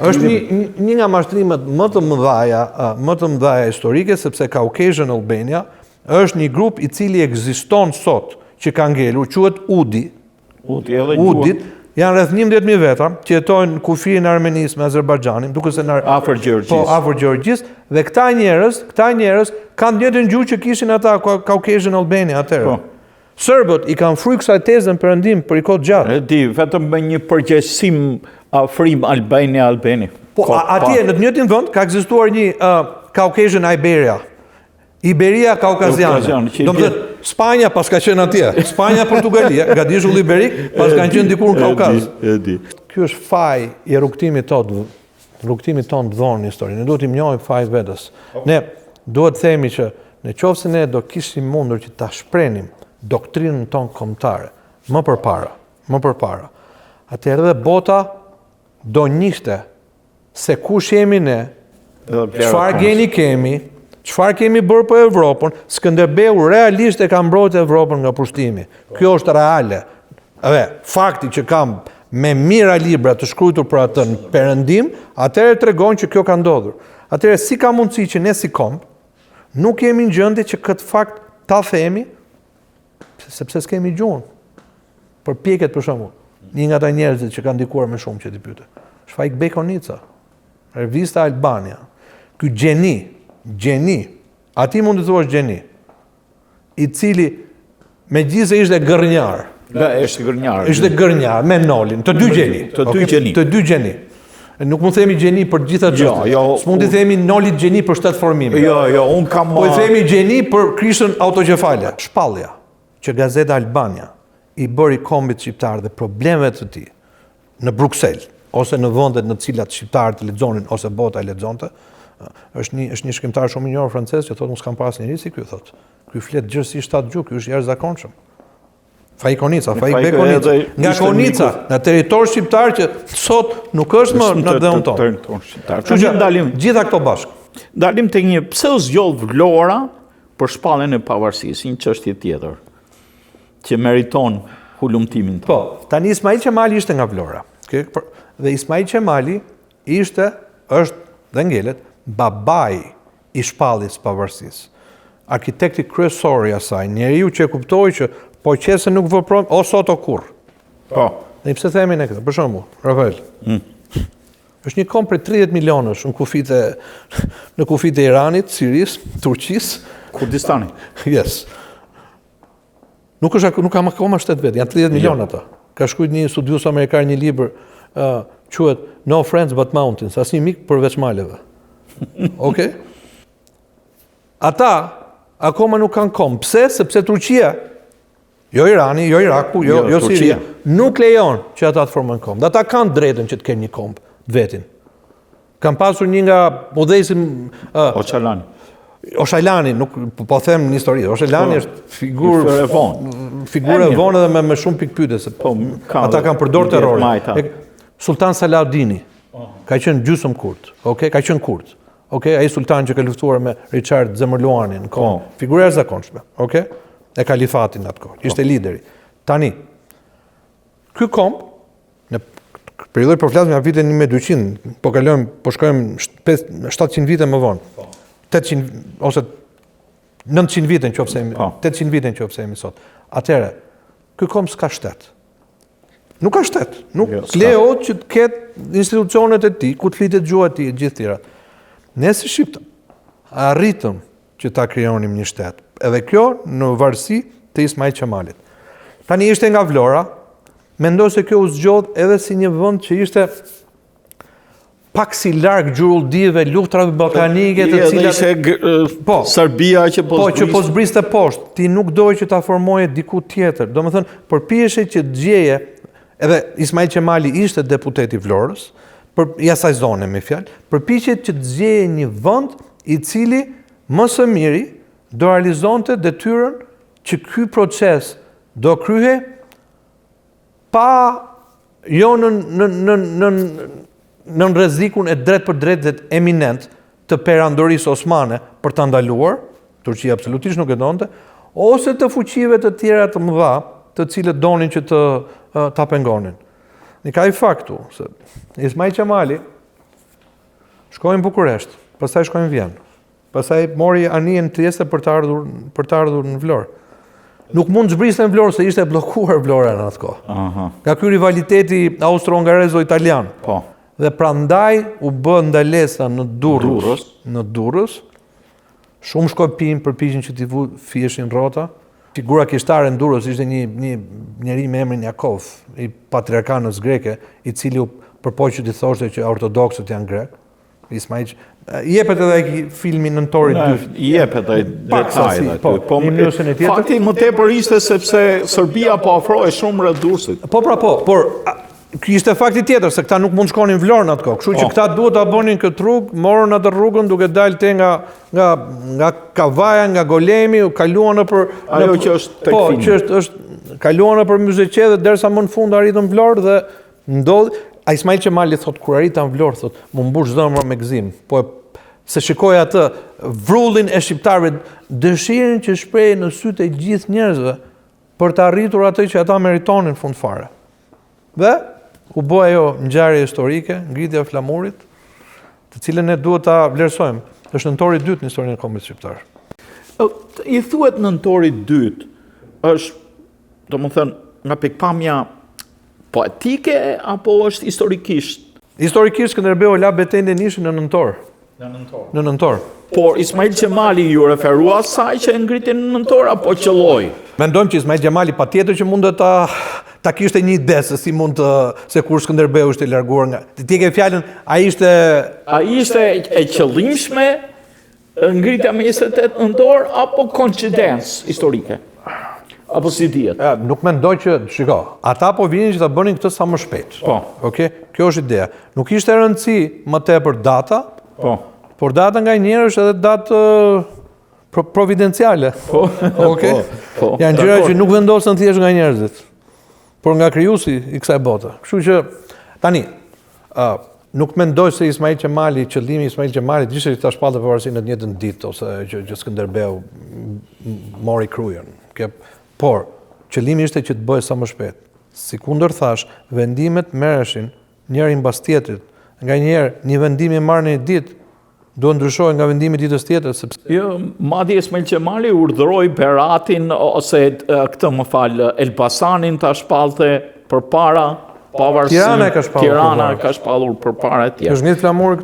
Është një nga mashtrimet më të mëdha historike, sepse Caucasian Albania është një grup i cili ekziston sot, që ka ngelur, quhet UDI. Udit, janë rreth 11.000 veta që jetojnë në kufirin e Armenisë me Azerbajxhanin, duke se afër Gjeorgjisë. Po, afër Gjeorgjisë, dhe këta njerëz kanë të njëjtën gjuhë që kishin ata Caucasian Albania atëherë. Po. Serbët i kanë fryrë kësaj tezën perëndim për i kohë gjatë. E di, vetëm me një përgjegjësim afrim Albani. Po, atje në të njëjtin vend ka ekzistuar një Caucasian Iberia. Iberia kaukaziane. Domethënë Spanja pas ka qenë atje. Spanja, Portugalia, Gadishulli Iberik pas kanë qenë dikur në Kaukaz. Ky është faji i rrugtimit tonë të vonë në histori. Ne duhet i njohim fajin vetes. Ne duhet të themi që në qoftë se ne do kishim mundur që ta shprenim doktrinën tonë kombëtare më përpara. Atëherë dhe bota do njihte se kush jemi ne, çfarë geni kemi, çfarë kemi bërë për Evropën. Skënderbeu realisht e ka mbrojtur Evropën nga pushtimi. Kjo është reale. Fakti që kam me mira libra të shkruar për atë në perëndim, atëherë tregon që kjo ka ndodhur. Atëherë si ka mundësi që ne si komb nuk jemi në gjendje që këtë fakt ta themi, sepse s'kemi gjuhën. Për pjeket për shembull, një nga ata njerëzit që kanë ndikuar më shumë që ti pyete. Shfaq Bekonica, Revista Albania. Ky gjeni, ati mund të thuash gjeni, i cili megjithëse ishte gërnjar. Ishte gërnjar me Nolin, të dy gjeni. Nuk mund themi gjeni për gjitha çështjet. S'mund të themi Nolit gjeni për shtet formime. Unë kam... Po i themi gjeni për krishën autogjefale. Shpallja që Gazeta Albania i bëri kombit shqiptar dhe problemet të tij në Bruksel, ose në vendet në të cilat shqiptarët lexonin ose bota e lexonte, është një shkrimtar shumë i njohur francez që thotë mos kam pas njerëz si ky, thotë. Ky flet gjithsesi 7 gjuhë, ky është jashtëzakonshëm. Faik Konica. Nga Konica, në territor shqiptar që sot nuk është më në dhënë tonë. Gjitha këto bashkë. Dalim tek një pse u zgjodh Vlora për shpalljen e pavarësisë, një çështje tjetër që meriton hulumtimin tonë. Po, tani Ismail Qemali ishte nga Vlora. Dhe Ismail Qemali është dhe ngelet babai i shpalljes pavarësisë. Arkitekti kryesor i asaj, njeriu që kuptoi që po qese nuk vepron o sot o kurr. Po. Dhe pse themi ne këtë? Për shembull, Rafael. Është një komp për 30 milionësh në kufit e Iranit, Sirisë, Turqisë, Kurdistanit. Yes. Nuk kam akoma 7 vetë, janë 30 milionë ata. Ka shkruar një studius amerikan një libër, quhet No Friends But Mountains, asnjë mik përveç maleve. Okej? Ata akoma nuk kanë komp. Pse? Sepse Turqia, jo Irani, jo Iraku, jo Siria, nuk lejon që ata të formojnë komp. Dhe ata kanë drejtën që të kenë një komp vetin. Kanë pasur një nga udhëheqësi Oçajlani, nuk po them në histori. Oçajlani është figurë e vonë dhe me shumë pikë pyetje. Ata kanë përdorur terrorin. Sultan Saladini ka qenë gjysmë kurd, okay? Ka qenë kurd. Okay? Ai sultan që ka luftuar me Richard Zemërluanin, figurë e jashtëzakonshme, okay? E kalifatin atë kohë. Ishte lideri. Tani, ky komp në periudhën po flasim nga vitin 1200, po shkojmë 700 vite më vonë. 800 ose 900 vite në qoftë se 800 vite në qoftë se jemi sot. Atëherë, ky komp s'ka shtet. Nuk ka shtet. Nuk lejohet që të ketë institucionet e tij, ku të flitet gjuha e tij e gjithë tjerat. Ne si shqiptar arritëm që ta krijonim një shtet. Edhe kjo në varësi të Ismail Qemalit. Tani ishte nga Vlora, mendoj se kjo u zgjodh edhe si një vend që ishte pak si larg gjuruldive, luftrave ballkanike të cilat Serbia që po zbriste poshtë. Ti nuk doj që ta formoje diku tjetër. Domethënë, përpiqeshe që të gjeje, edhe Ismail Qemali ishte deputet i Vlorës, i asaj zone me fjalë, përpiqet që të gjeje një vend i cili më së miri do realizonte detyrën që ky proces do kryhej pa jo në rrezikun e drejt për drejt dhe eminent të perandorisë osmane për ta ndaluar, Turqia absolutisht nuk e donte, ose të fuqive të tjera të mëdha, të cilët donin që ta pengonin. Në ka i faktu, se Ismail Qemali shkoi në Bukuresht, pastaj shkoi në Vjenë, pastaj mori anijen Trieste për të ardhur në Vlorë. Nuk mund të zbriste në Vlorë se ishte bllokuar Vlora në atë kohë. Aha. Nga ky rivaliteti austro-hungarezo-italian. Po. Dhe prandaj u bë ndalesa në Durrës. Në Durrës. Shumë shkopim përpiqen që t'i fieshin rrota. Figura kishtare në Durrës ishte një njeri me emrin Jakov, i patriarkanës greke, i cili u përpoqi t'i thoshte që ortodoksët janë grek. Ismail jepet edhe ai filmi Nëntori 2. Jepet ai detajt aty. Po, në mënyrën e tjetër. Fakti më tepër ishte sepse Serbia po afrohej shumë rreth Durrësit. Por ky ishte fakti tjetër se këta nuk mund shkonin në Vlorë në atë kohë. Kështu që këta duhet ta bënin këtë rrugë, morën atë rrugën duke dalë te nga Kavaja, nga Golemi, u kaluan nëpër ajo që është tek filmi. Që është kaluan nëpër Myzeqe dhe derisa më në fund arritën në Vlorë dhe ndodhi Ismail Qemali thot kur arritën në Vlorë thot më mbush zemra me gëzim. Po se shikoj atë vrullin e shqiptarëve, dëshirën që shpreh në sytë e gjithë njerëzve për të arritur atë që ata meritonin fund fare. Dhe u bë ajo ngjarje historike, ngritja e flamurit, të cilën ne duhet ta vlerësojmë. Është nëntori i dytë në historinë e kombit shqiptar. I thuhet nëntori i dytë është, domethënë, nga pikpamja poetike apo është historikisht? Historikisht Skënderbeu la betejën e Nishit në nëntor. Në nëntor. Por Ismail Qemali ju referua asaj që ngritin në nëntor apo qelloi? Mendojmë që Ismail Qemali patjetër që mund ta kishte një ide se si mund se kur Skënderbeu ishte larguar nga. Ti ke fjalën, ai ishte e qëllimshme ngritja me 28 nëntor apo koincidencë historike? Apo si dihet? Nuk mendoj që, shiko, ata po vinin që ta bënin këtë sa më shpejt. Po. Okej? Kjo është ideja. Nuk ishte rëndësi më tepër data. Po. Por data nga njëherë është edhe datë providenciale. Po. Okej? Po. Janë gjëra që nuk vendosen thjesht nga njerëzit, por nga krijuesi i kësaj bote. Kështu që tani, nuk mendoj se Ismail Qemali, qëllimi i Ismail Qemalit ishte ta shpallë pavarësinë në të njëjtën ditë ose që Skënderbeu mori krujën. Por qëllimi ishte që të bëhej sa më shpejt. Sikundër thash, vendimet merreshin njëri mbas tjetrit. Nganjëherë një vendim i marrë në një ditë duhet ndryshohet nga vendimi i ditës tjetër sepse jo, madje Ismail Qemali urdhëroi Beratin ose Elbasanin ta shpallte përpara pavarësisë. Tirana ka shpallur përpara e tjerë. Është ngrit flamuri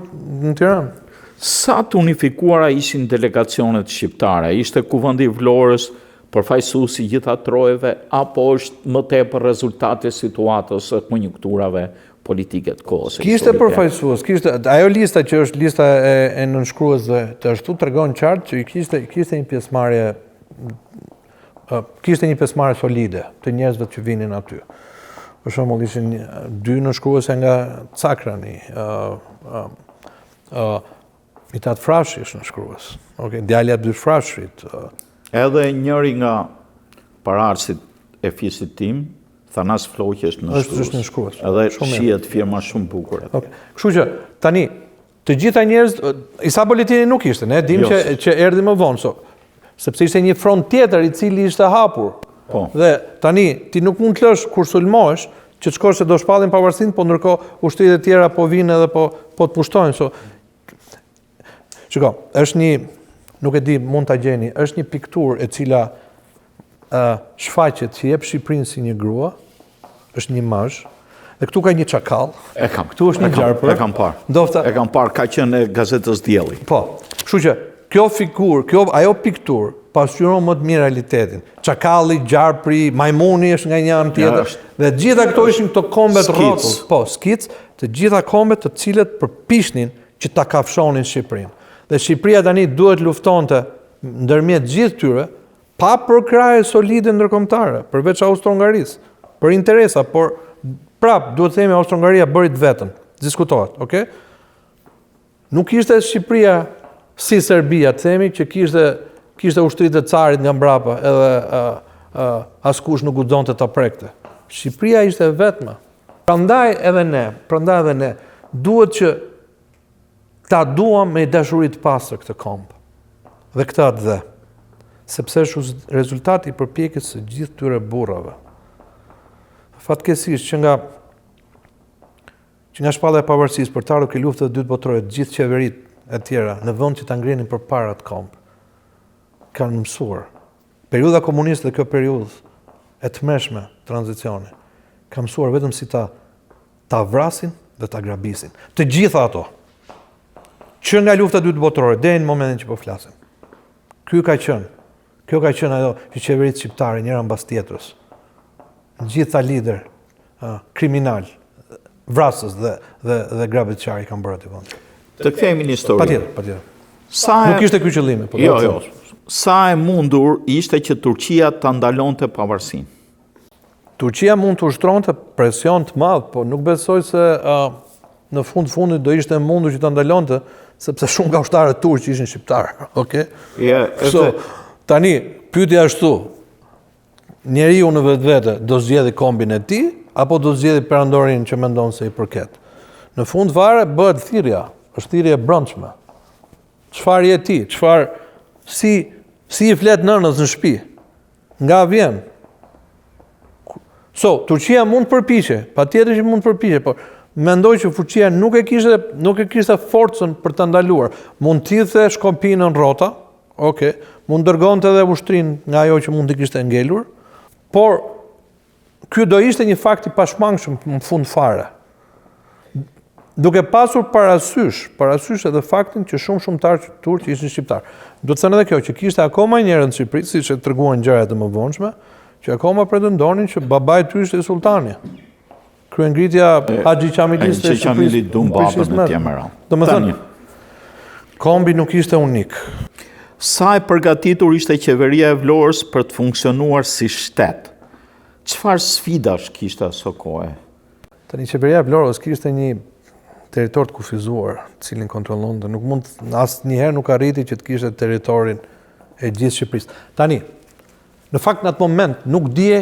në Tiranë. Sa të unifikuara ishin delegacionet shqiptare? Ishte Kuvendi i Vlorës përfaqësuesi i gjitha trojeve apo është më tepër rezultati i situatës së konjunkturave politike të kohës? Kishte përfaqësues, ajo lista që është lista e nënshkruesve të ashtu tregon qartë që kishte një pjesëmarrje solide të njerëzve që vinin aty. Për shembull ishin 2 nënshkruese nga Cakrani, Mitat Frashi është nënshkrues. Okej, djalja dy Frashrit. Edhe njëri nga paraardhësit e fisit tim, Thanas Floqi është nënshkrues. Edhe shihet firma shumë bukur. Kështu që tani të gjitha njerëz Isa Boletini nuk ishte, ne dim që erdhi më vonë, sepse ishte një front tjetër i cili ishte hapur. Po. Dhe tani ti nuk mund të lësh kur sulmohesh që të shkosh se do shpallin pavarësinë, po ndërkohë ushtrit e tjera po vinë edhe po të pushtojnë. Shiko, është një, nuk e di, mund ta gjeni, është një pikturë e cila shfaqet që jep Shqipërinë si një grua, është një mazh, dhe këtu ka një çakall. Këtu është një gjarpër. E kam parë. Ndofta. E kam parë, ka qenë e gazetës Dielli. Po. Kështu që kjo figurë, ajo pikturë pasqyron më të mirë realitetin. Çakalli, gjarpri, majmuni është nga një anë tjetër. Dhe gjitha këto ishin këto kombet rrotull. Po, skic, të gjitha kombet të cilët përpiqnin që ta kafshonin Shqipërinë. Dhe Shqipëria tani duhet luftonte ndërmjet gjithë tyre pa përkraje solide ndërkombëtare, përveç Austro-Hungarisë, për interesa, por prap duhet të themi Austro-Hungaria bëri të vetën, diskutohet, okay? Nuk ishte Shqipëria si Serbia, të themi që kishte ushtritë e carit nga mbrapa, edhe askush nuk guxonte ta prekte. Shqipëria ishte vetme. Prandaj edhe ne duhet që ta duam me dashuri të pastër këtë komb. Dhe këtë atë dhe. Sepse është rezultati i përpjekjes së gjithë tyre burrave. Fatkeqësisht që nga shpalla e pavarësisë për të ardhur kësaj lufte të dytë botërore, të gjithë qeveritë e tjera në vend që ta ngrenin përpara të komb, kanë mësuar periudha komuniste dhe kjo periudhë e tmeshme tranzicioni, ka mësuar vetëm si ta vrasin dhe ta grabisin. Të gjitha ato, që nga lufta dytë botërore, deri në momentin që po flasim. Kjo ka qenë ajo që qeveritë shqiptare njëra mbas tjetrës. Gjitha lider kriminal, vrasës dhe grabitçari kanë bërë aty vonë. Të kthehemi në histori. Patjetër. Nuk ishte ky qëllimi, po. Jo. Sa e mundur ishte që Turqia ta ndalonte pavarësinë? Turqia mund të ushtronte presion të madh, po nuk besoj se në fundit do ishte mundur që ta ndalonte, sepse shumë nga ushtarët turq ishin shqiptarë, okay? Tani, pyetja është këtu. Njeriu në vetvete do zgjedhë kombin e tij apo do zgjedhë perandorin që mendon se i përket? Në fund fare bëhet thirrja, është thirrje e brendshme. Çfarë je ti? Si i flet nënës në shtëpi? Nga vjen? Turqia mund përpiqe, patjetër që mund përpiqe, por mendoj që fuqia nuk e kishte forcën për ta ndaluar. Mund t'hidhte Shkopin në rrota, okay, mund dërgonte edhe ushtrinë nga ajo që mund të kishte ngelur, por ky do ishte një fakt i pashmangshëm në fund fare. Duke pasur parasysh edhe faktin që shumëtar turq ishin shqiptar. Do të thënë edhe kjo që kishte akoma njerëz në Shqipëri, siç e treguan gjërat e mëvonshme, që akoma pretendonin që babai i tyre ishte sultani. Kryengritja Haxhi Qamilis të Qamilit dum babën në Tjemeran. Domethënë, kombi nuk ishte unik. Sa e përgatitur ishte qeveria e Vlorës për të funksionuar si shtet? Çfarë sfidash kishte aso kohë? Tani qeveria e Vlorës kishte një territor të kufizuar, cilin kontrollonte, asnjëherë nuk arriti që të kishte territorin e gjithë Shqipërisë. Tani, në fakt në atë moment nuk dije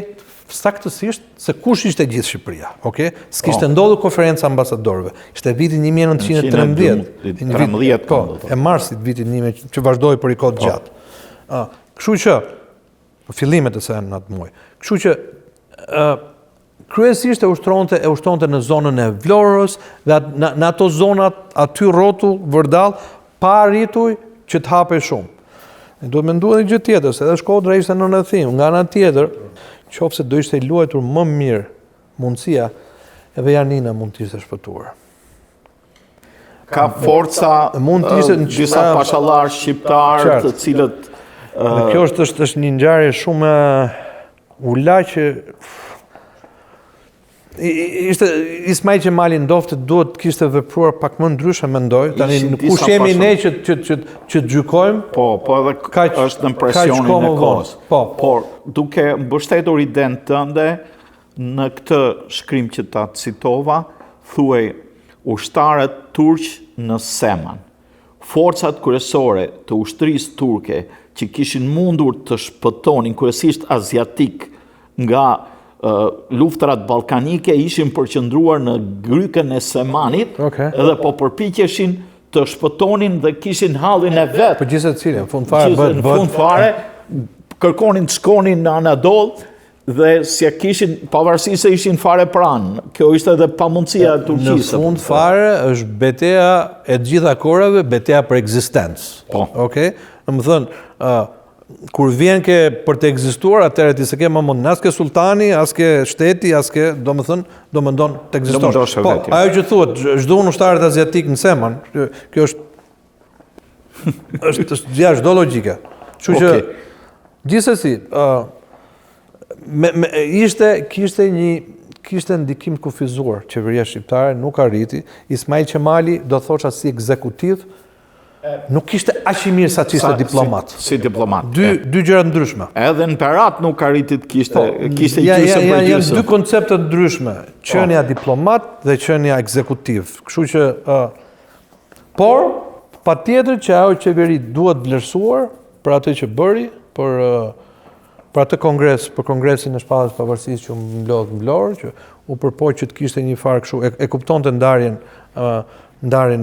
saktësisht se kush ishte gjithë Shqipëria, okay? S'kishte ndodhur konferenca ambasadorëve. Ishte viti 1913. E marsit vitit 1900 që vazhdoi për një kohë gjatë. Kështu që fillimet e saj në atë muaj. Kështu që kryesisht e ushtonte në zonën e Vlorës dhe në ato zonat aty rrotull vërdall pa arritur që të hapej shumë. Do të menduar një gjë tjetër, se edhe Shkodra ishte në ndërthim, nga ana tjetër, qofse do ishte luajtur më mirë mundësia, edhe Janina mund të ishte shpëtuar. Ka forca disa pashallar shqiptar të cilët kjo është një ngjarje shumë ula që Ismail Qemali ndoftë duhet kishte vepruar pak më ndryshe, mendoj. Tani kush jemi ne që gjykojmë? Po edhe është në presionin e kohës. Por duke mbështetur idenë tënde në këtë shkrim që ta citova, thuaj ushtarët turq në Seman. Forcat kryesore të ushtrisë turke që kishin mundur të shpëtonin kryesisht aziatik nga luftrat balkanike ishin përqendruar në grykën e Semanit, edhe po përpiqeshin të shpëtonin dhe kishin hallin e vet. Po gjithsesi cilën fund fare kërkonin të shkonin në Anadol dhe si kishin pavarësisht se ishin fare pranë. Kjo ishte edhe pamundësia e Turqisë. Në fund fare është betejë e të gjitha kohërave, betejë për ekzistencë. Po. Okej? Domethënë kur vjen ke për të ekzistuar, atëherë ti s'e ke më mund as ke sultani, as ke shteti, as ke, domethënë, do mendon të ekzistosh. Po, ajo që thuhet, çdo ushtarët aziatik në Seman, kjo është jashtë çdo logjike. Kështu që gjithsesi, kishte ndikim të kufizuar qeveria shqiptare, nuk arriti. Ismail Qemali, do thosha si ekzekutiv, nuk kishte aq i mirë sa çishte diplomat. Si diplomat. Dy gjëra ndryshme. Edhe në Perat nuk arriti të kishte gjysmë për gjysmë. Janë dy koncepte ndryshme, qenia diplomat dhe qenia ekzekutiv. Kështu që por patjetër që ajo qeveri duhet vlerësuar për atë që bëri, për atë kongres, për kongresin e Shpallës së Pavarësisë që mblodh në Vlorë, që u përpoq që të kishte një farë kështu, e kuptonte ndarjen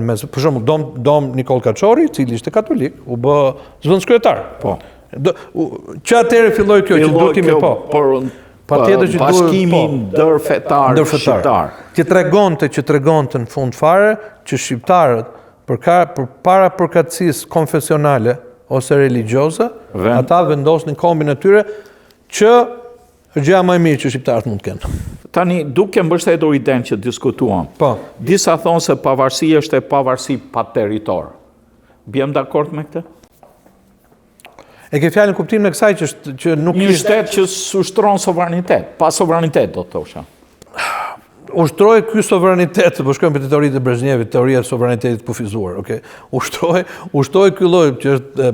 mes, për shembull, Dom Nikol Kaçori, i cili ishte katolik, u bë zëvendëskretar. Po. Që atëherë filloi kjo që duhet kemi patjetër që bashkimi ndërfetar shqiptar. Që tregonte në fund fare që shqiptarët përpara përkatësisë konfesionale, ose religjioze, ata vendosnin kombin e tyre që është gjëja më e mirë që shqiptarët mund të kenë. Tani, duke mbështetur idenë që diskutuam, disa thonë se pavarësia është e pavarësi pa territor. Bjem dakord me këtë? E ke fjalën kuptimin e kësaj që nuk një shtet që ushtron sovranitet, pa sovranitet do të thosha. Ushtroi ky sovranitet, po shkojmë për teoritë e Brezhnevit, teoria e sovranitetit kufizuar, okay? Ushtroi ky lloj që është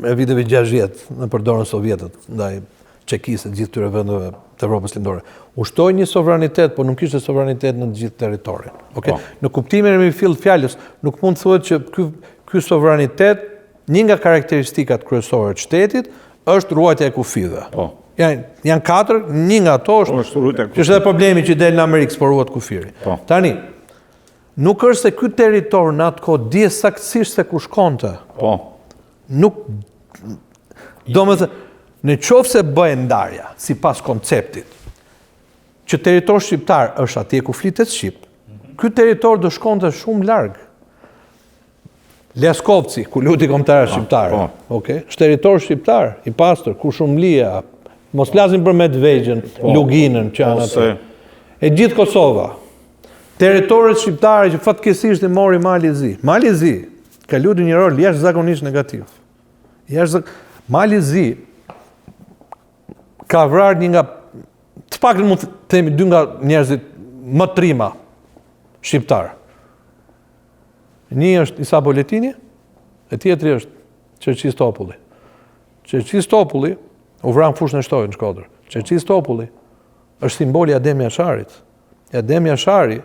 e viteve 60 në përdorën sovjetët ndaj Çekisë, gjithë këtyre vendeve të Evropës Lindore. Ushtroi një sovranitet, por nuk kishte sovranitet në të gjithë territorin. Okay? Në kuptimin e fill fjalës, nuk mund të thuhet që ky sovranitet, një nga karakteristikat kryesore të shtetit është ruajtja e kufive. Janë 4, një nga ato është që është edhe problemi që del në Amerikë por ruhet kufiri. Tani, nuk është se ky territor në atë kohë di saktësisht se ku shkonte. Nuk domethënë në qoftë se bëhet ndarja sipas konceptit që territori shqiptar është atje ku flitet shqip, ky territor do shkonte shumë larg. Leskovci, ku luti kombëtare shqiptare, okay? Është territor shqiptar i pastër, ku Shumlia, mos flasim për Medvegjën, Luginën që janë aty. E gjithë Kosova. Territoret shqiptare që fatkeqësisht i mori Mali i Zi. Mali i Zi ka luajtur një rol jashtëzakonisht negativ. Mali i Zi ka vrarë një nga, të paktën mund të themi 2 nga njerëzit më trima shqiptar. Një është Isa Boletini, e tjetri është Çerçis Topulli. Çerçis Topulli u vran fushën e Shtojë në Shkodër. Çerçis Topulli është simboli i Adem Jasharit. Adem Jashari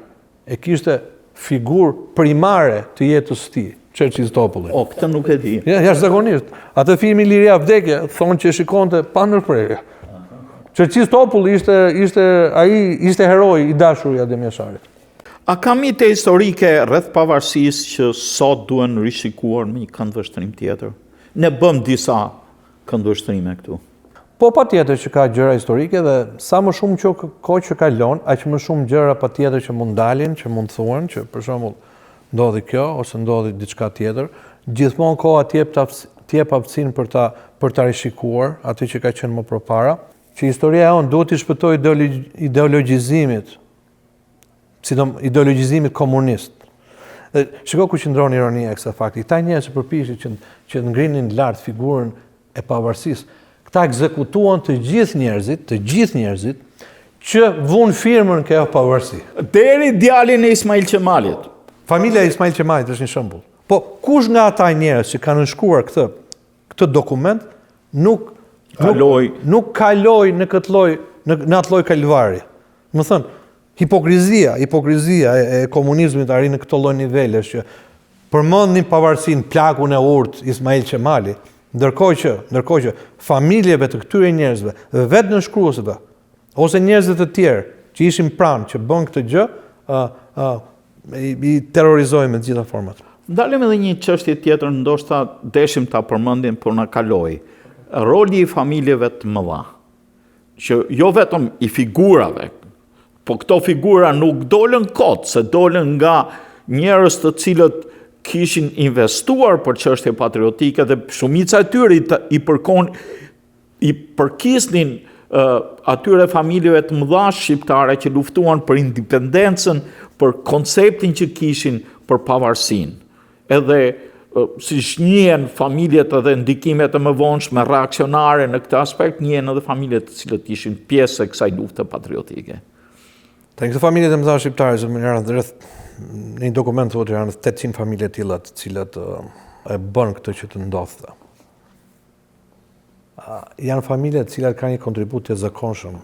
e kishte figurë primare të jetës së tij, Çerçis Topulli. Këtë nuk e di. Jashtëzakonisht. Atë filmi Liria vdekje thonë që shikonte pa ndërprerje. Çerçis Topulli ishte heroi i dashur i Adem Jasharit. A ka mite historike rreth pavarësisë që sot duhen rishikuar me një këndvështrim tjetër? Ne bëm disa këndvështrime këtu. Po patjetër që ka gjëra historike dhe sa më shumë që kohë që kalon, aq më shumë gjëra patjetër që mund dalin, që mund thuhen, që për shembull ndodhi kjo ose ndodhi diçka tjetër, gjithmonë koha të jep aftësinë për ta rishikuar atë që ka qenë më përpara, që historia jonë duhet të shpëtojë ideologjizimit, ideologjizimit komunist. Shiko ku qëndron ironia e kësaj fakti. Këta njerëz që përpiqen që ngrinin lart figurën e pavarësisë, këta ekzekutuan të gjithë njerëzit që vun firmën kjo pavarësi. Deri djalin e Ismail Qemalit. Familja e Ismail Qemalit është një shembull. Po kush nga ata njerëz që kanë nënshkruar këtë dokument nuk kaloi në atë lloj kalvari. Më thënë, hipokrizia e komunizmit arrin në këto lloj nivelesh që përmendnin pavarësinë, plakun e urtë Ismail Qemali, ndërkohë që familjeve të këtyre njerëzve dhe vetë nënshkruesve ose njerëzve të tjerë që ishin pranë që bën këtë gjë, i terrorizojnë me të gjitha format. Ndalem edhe një çështje tjetër, ndoshta deshim ta përmendim por na kaloi. Roli i familjeve të mëdha, që jo vetëm i figurave, po këto figura nuk dolën kot, se dolën nga njerëz të cilët kishin investuar për çështje patriotike dhe shumica e tyre i përkisnin atyre familjeve të mëdha shqiptare që luftuan për independencën, për konceptin që kishin për pavarësinë. Edhe si njihen familjet edhe ndikimet e mëvonshme reakcionare në këtë aspekt, njihen edhe familjet të cilët ishin pjesë e kësaj lufte patriotike. Te këto familjet e mëdha shqiptare që janë rreth në një dokument thotë janë 800 familje të tilla të cilat e bën këtë që të ndodhte. Janë familje të cilat kanë një kontribut të zakonshëm.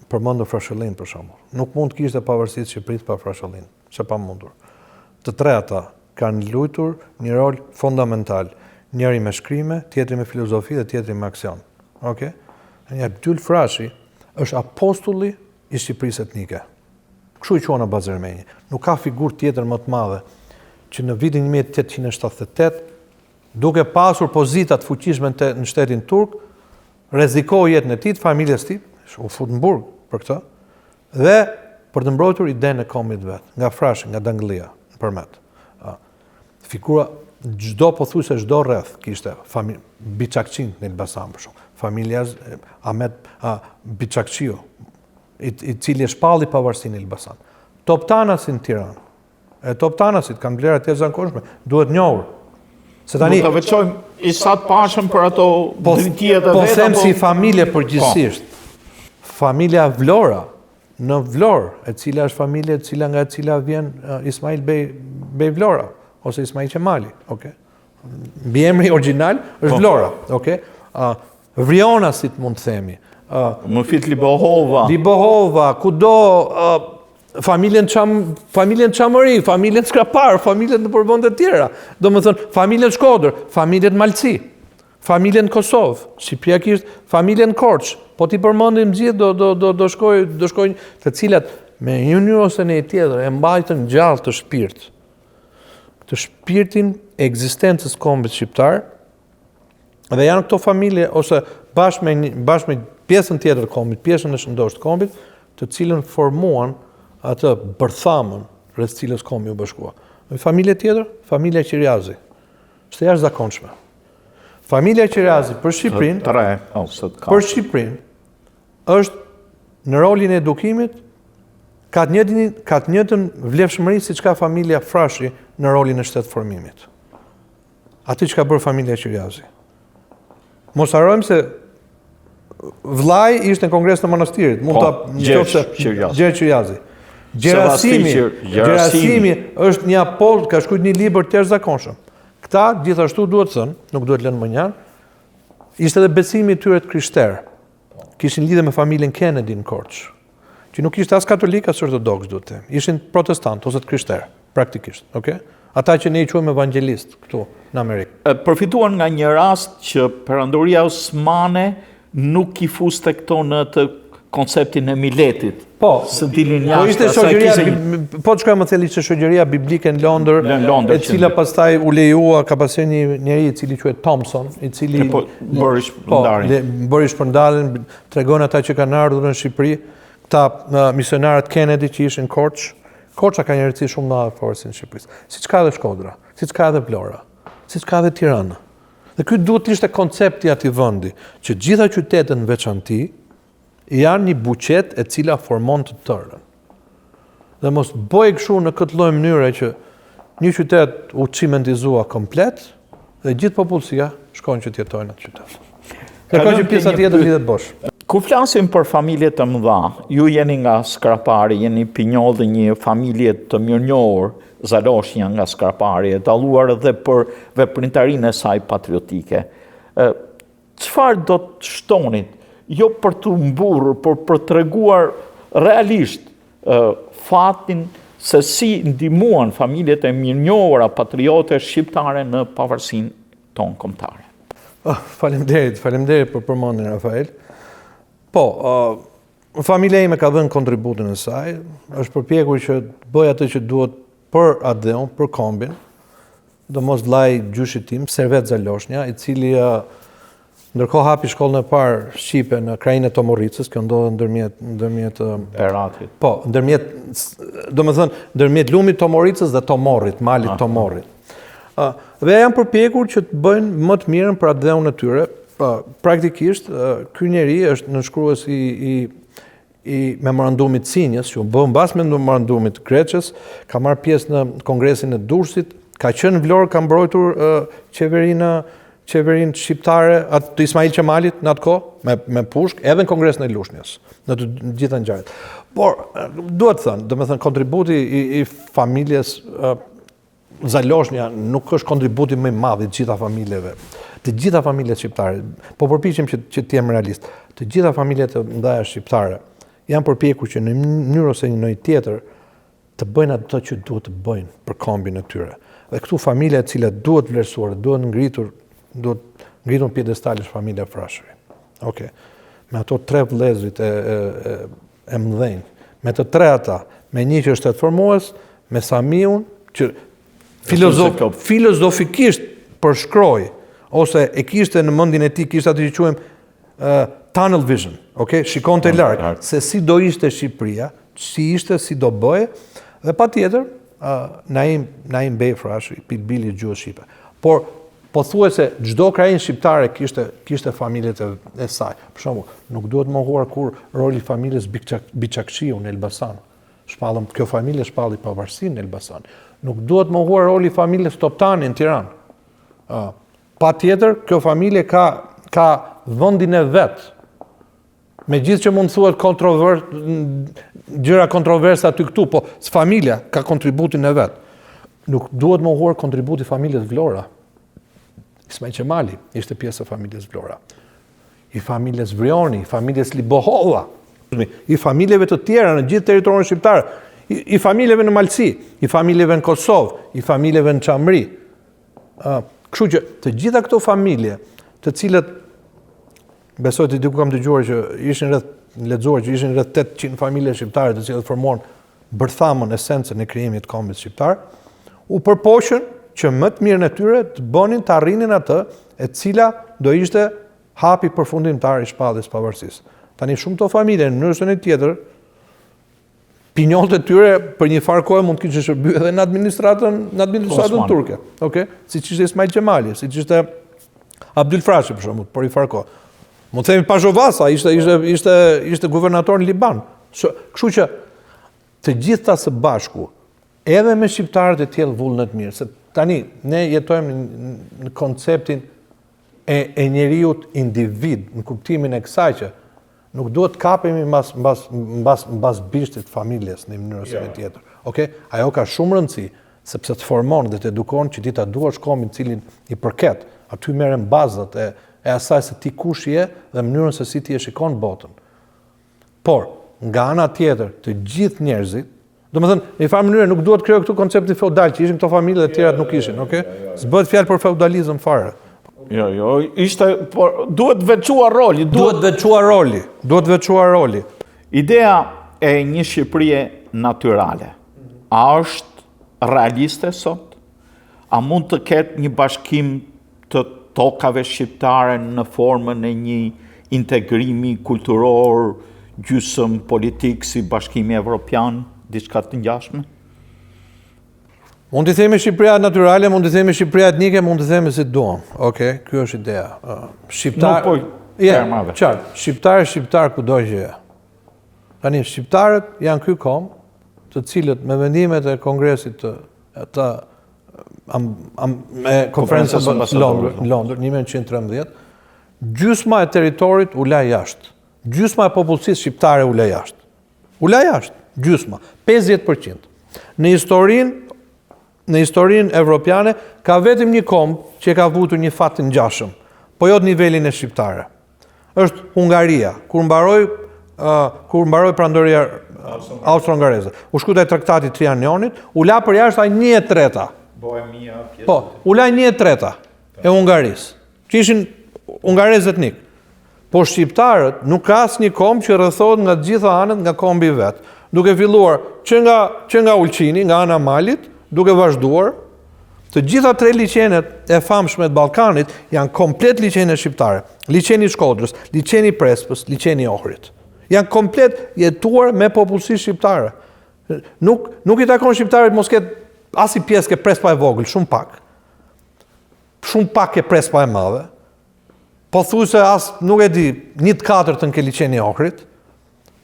Përmendur Frashëllin për shembull. Nuk mund të kishte pavarësisë Shqipërisë pa Frashëllin, çe pamundur. Të tre ata kanë luajtur një rol fondamental, njëri me shkrime, tjetri me filozofi dhe tjetri me aksion. Okej? Abdyl Frashi është apostulli i Shqipërisë etnike. Kështu i quhen Abbas Ermeni. Nuk ka figurë tjetër më të madhe që në vitin 1878, duke pasur pozita të fuqishme në shtetin turk, rrezikoi jetën e tij, familjes së tij, u fut në burg për këtë, dhe për të mbrojtur idenë e kombit vet, nga Frashi, nga Danglia, në përmet. Figura çdo rreth kishte Biçakçin në Elbasan për shkak. Familja Ahmet Biçakçiu, i cili e shpalli pavarësinë në Elbasan. Toptanasin në Tiranë. E toptanasit kanë vlera të zakonshme, duhet njohur. Se tani do të veçojmë i sa të pashëm për ato dritje të po vetë. them si familje përgjithsisht. Familja Vlora në Vlorë, e cila është familje nga e cila vjen Ismail Bej Vlora ose Ismail Qemali, okay? Mbiemri origjinal është Vlora, okay? Vrionasit mund të themi. Më fit Libohova, kudo familjen Çamëri, familjen Skrapar, familjen në përbënde tjera. Do më thënë, familjen Shkodër, familjen Malci, familjen Kosovë, shqipëriakisht, familjen Korç. Po ti përmendim gjithë do shkojnë të cilat me një mënyrë ose në tjetër e mbajtën gjallë të shpirtin e ekzistencës kombit shqiptar. Dhe janë këto familje ose bashkë me pjesën tjetër të kombit, pjesën e shëndosh të kombit, të cilën formuan atë bërthamën rreth cilës kombi u bashkua. Familje tjetër, familja Qiriazi. Është jashtëzakonshme. Familja Qiriazi për Shqipërinë është në rolin e edukimit, ka të njëjtën vlefshmëri siç ka familja Frashi në rolin e shtetformimit. Aty që ka bërë familja Qiriazi. Mos harrojmë se vllai ishte në Kongres të Manastirit, mund ta nëse Gjergj Qiriazi. Gjerasimi është një apoll, ka shkruar një libër të jashtëzakonshëm. Këta gjithashtu duhet thënë, nuk duhet lënë mënjan, ishte edhe besimi i tyre të krishterë. Kishin lidhje me familjen Kennedy në Korç, që nuk ishte as katolik as ortodoks, duhet të them. Ishin protestant ose të krishterë, praktikisht, okay? Ata që ne i quajmë evangelist këtu në Amerikë. Përfituan nga një rast që Perandoria Osmane nuk i fuste këto në të konceptin e miletit. Po, së dilin po ishte shoqëria, po të shkojmë më thellë, ishte shoqëria biblike në Londër, e cila pastaj u lejua, ka pasur një njeri i cili quhet Thompson, i cili bëri shpërndarjen, tregon ata që kanë ardhur në Shqipëri, këta misionarët Kennedy që ishin në Korç. Korça ka një rëndësi shumë më fortë në Shqipëri. Siç ka edhe Shkodra, siç ka edhe Vlora, siç ka edhe Tirana. Dhe ky duhet të ishte koncepti i atij vendi, që gjitha qytetet në veçanti janë një buqet e cila formon të tërën. Dhe mos bëj kështu në këtë lloj mënyre që një qytet u cimentizua komplet dhe gjithë popullsia shkojnë që të jetojnë atë qytet. Kërkoj që pjesa tjetër lidhet bosh. Kur flasim për familje të mëdha, ju jeni nga Skrapari, jeni pinjoll dhe një familje të mirënjohur, Zaloshnja nga Skrapari, e dalluar edhe për veprimtarinë e saj patriotike. Çfarë do të shtonit? Jo për të mburur, por për të treguar realisht fatin se si ndihmuan familjet e mirënjohura patriote shqiptare në pavarësinë tonë kombëtare. Faleminderit për përmendjen, Rafael. Po, familja ime ka dhënë kontributin e saj, është përpjekur që bëj atë që duhet për Adeon, për kombin, do mos vllai gjyshit tim, Servet Zaloshnja, i cili ndërkohë hapi shkollën e parë shqipe në krajinë e Tomorricës, kjo ndodhet ndërmjet Beratit. Po, ndërmjet lumit Tomorricës dhe Tomorrit, malit Tomorrit. Dhe janë përpjekur që të bëjnë më të mirën për Adeon e tyre. Praktikisht, ky njeri është nënshkrues i memorandumit Sinjës, që u bë mbas me memorandumit Greçës, ka marrë pjesë në kongresin e Durrësit, ka qenë në Vlorë, ka mbrojtur qeverinë shqiptare të Ismail Qemalit në atë kohë, me pushk, edhe në kongresin e Lushnjës, në të gjitha ngjarjet. Por, duhet thënë, domethënë kontributi i familjes Zaloshnja nuk është kontributi më i madh i gjitha familjeve. Të gjitha familjet shqiptare, po përpiqem që të jem realist, të gjitha familjet e mëdha shqiptare janë përpjekur që në mënyrë ose në një tjetër të bëjnë ato që duhet të bëjnë për kombin e tyre. Dhe këtu familja e cila duhet vlerësuar, duhet ngritur në pjedestal është familja Frashëri. Okej. Me ato 3 vëllezrit e mëdhenj, me të 3 ata, me një që është shtetformues, me Samiun që filozofikisht përshkroi ose e kishte në mendjen e tij, kishte atë që quajmë tunnel vision, okay? Shikonte larg se si do ishte Shqipëria, si do bëhe, dhe patjetër Naim Bej Frashi, Pilbili i gjuhës shqipe. por pothuajse çdo krajinë shqiptare kishte familjet e saj. Për shembull, nuk duhet mohuar kur roli familjes Biçakçiu në Elbasan. Kjo familje shpalli pavarësinë në Elbasan. Nuk duhet mohuar roli familjes Toptani në Tiranë. Patjetër, kjo familje ka vendin e vet. Megjithëse që mund thuhet gjëra kontroversa aty këtu, po familja ka kontributin e vet. Nuk duhet mohuar kontributi i familjes Vlora. Ismail Qemali ishte pjesë e familjes Vlora. I familjes Vrioni, i familjes Libohova, i familjeve të tjera në gjithë territorin shqiptar, i familjeve në Malsi, i familjeve në Kosovë, i familjeve në Çamri. Kështu që të gjitha këto familje, të cilët besoj të diku kam dëgjuar që ishin rreth 800 familje shqiptare të cilët formon bërthamën, esencën e krijimit të kombit shqiptar, u përpoqën që më të mirën e tyre të bënin të arrinin atë e cila do ishte hapi përfundimtar i shpalljes pavarësisë. Tani shumë të familje në mënyrën e tjetër, pinjollët e tyre për një farë kohë mund të kishin shërbyer edhe në administratën turke, okay? Siç ishte Ismail Qemali, siç ishte Abdyl Frashi për shembull, për një farë kohë. Mund të themi Pashovasa ishte guvernator në Liban. Kështu që të gjitha së bashku, edhe me shqiptarët e tjellë vullnet mirë, se tani ne jetojmë në konceptin e njeriut individ, në kuptimin e kësaj që nuk duhet të kapemi mbas bishtit familjes në mënyrë ose tjetër. Okay? Ajo ka shumë rëndësi, sepse të formon dhe të edukon që ti ta duash kombin cilin i përket, aty merren bazat e asaj se ti kush je dhe mënyrën se si ti e shikon botën. Por, nga ana tjetër, të gjithë njerëzit, domethënë, në një farë mënyrë nuk duhet krijoj këtu konceptin feudal, që ishin këto familje dhe të tjerat nuk ishin, okay? S'bëhet fjalë për feudalizëm fare. Jo, por duhet veçuar roli. Duhet veçuar roli. Ideja e një Shqipërie natyrale, a është realiste sot? A mund të ketë një bashkim të tokave shqiptare në formën e një integrimi kulturor, gjysmë politik si Bashkimi Evropian, diçka të ngjashme? Mund të themi Shqipëria natyrale, mund të themi Shqipëria etnike, mund të themi si duam. Okej, kjo është ideja. Shqiptar kudo që je. Tani shqiptarët janë ky kom, të cilët me vendimet e Kongresit të konferencës në Londër 1913, gjysma e territorit u la jashtë. Gjysma e popullsisë shqiptare u la jashtë. U la jashtë, gjysma, 50%. Në historinë evropiane ka vetëm një komb që ka avutur një fat të ngjashëm, po jo të nivelin e shqiptare. Është Hungaria, kur mbaroi prandoria austro-hungareze. U shkruaj traktati Trianonit, u la për jashtë ai 1/3. Bohemia, pjesë. Po, u la 1/3 e Hungarisë, që ishin hungarezë etnik. Po shqiptarët nuk ka asnjë komb që rrethohet nga të gjitha anët nga kombi vet, duke filluar që nga Ulqini, nga ana Malit, duke vazhduar, të gjitha 3 liçenet e famshme të Ballkanit janë komplet liçene shqiptare. Liçeni i Shkodrës, liçeni i Prespës, liçeni i Ohrit. Janë komplet jetuar me popullsi shqiptare. Nuk i takon shqiptarit mos ketë as i pjesë ke Prespa e vogël, shumë pak. Shumë pak ke Prespa e madhe. Po thuaj se as nuk e di, 1/4 ke liçeni i Ohrit.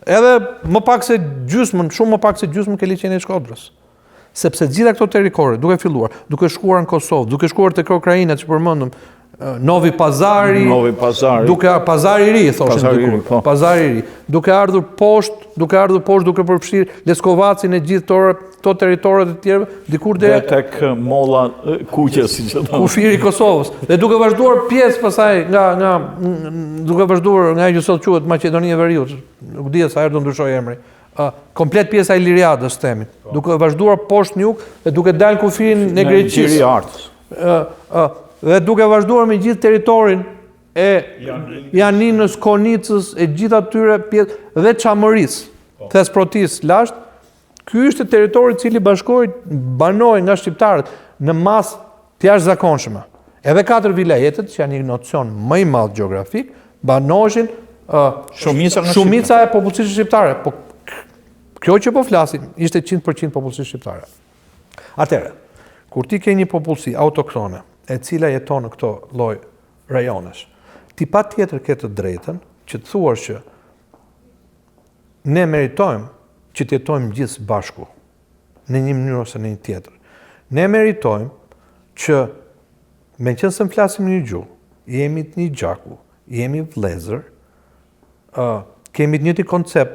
Edhe më pak se gjysmën, shumë më pak se gjysmën ke liçeni i Shkodrës. Sepse gjitha këto territori, duke filluar, duke shkuar në Kosovë, duke shkuar tek Ukraina që përmendëm, Novi Pazari, duke Pazari i ri, thoshin diku, Pazari i ri, duke ardhur poshtë, duke përfshirë Leskovacin e gjithë to territoret e tjera, dikur deri tek molla Kuqe, siç e thonë. Kufiri i Kosovës. Dhe duke vazhduar pjesë pasaj duke vazhduar nga ajo që sot quhet Maqedonia e Veriut, nuk dihet sa herë do ndryshoj emri. Komplet pjesa e Iliriadës temi, duke vazhduar poshtë në jug dhe duke dalë kufirin në Greqisë. Dhe duke vazhduar me gjithë territorin e Janinës, Konicës, e gjithë atyre pjesë dhe Çamërisë, Thesprotisë lashtë. Ky ishte territori i cili banoi nga shqiptarët në masë të jashtëzakonshme. Edhe 4 vilajetet, që janë një nocion më i madh gjeografik, banoheshin shumica e popullsisë shqiptare. Po kjo që po flasim ishte 100% popullsi shqiptare. Atëherë, kur ti ke një popullsi autoktone, e cila jeton në këto lloj rajonesh, ti patjetër ke të drejtën që të thuash që ne meritojmë që të jetojmë gjithë bashku në një mënyrë ose në një tjetër. Ne meritojmë që meqense flasim një gjuhë, jemi të një gjaku, jemi vëllezër, kemi të njëjtin koncept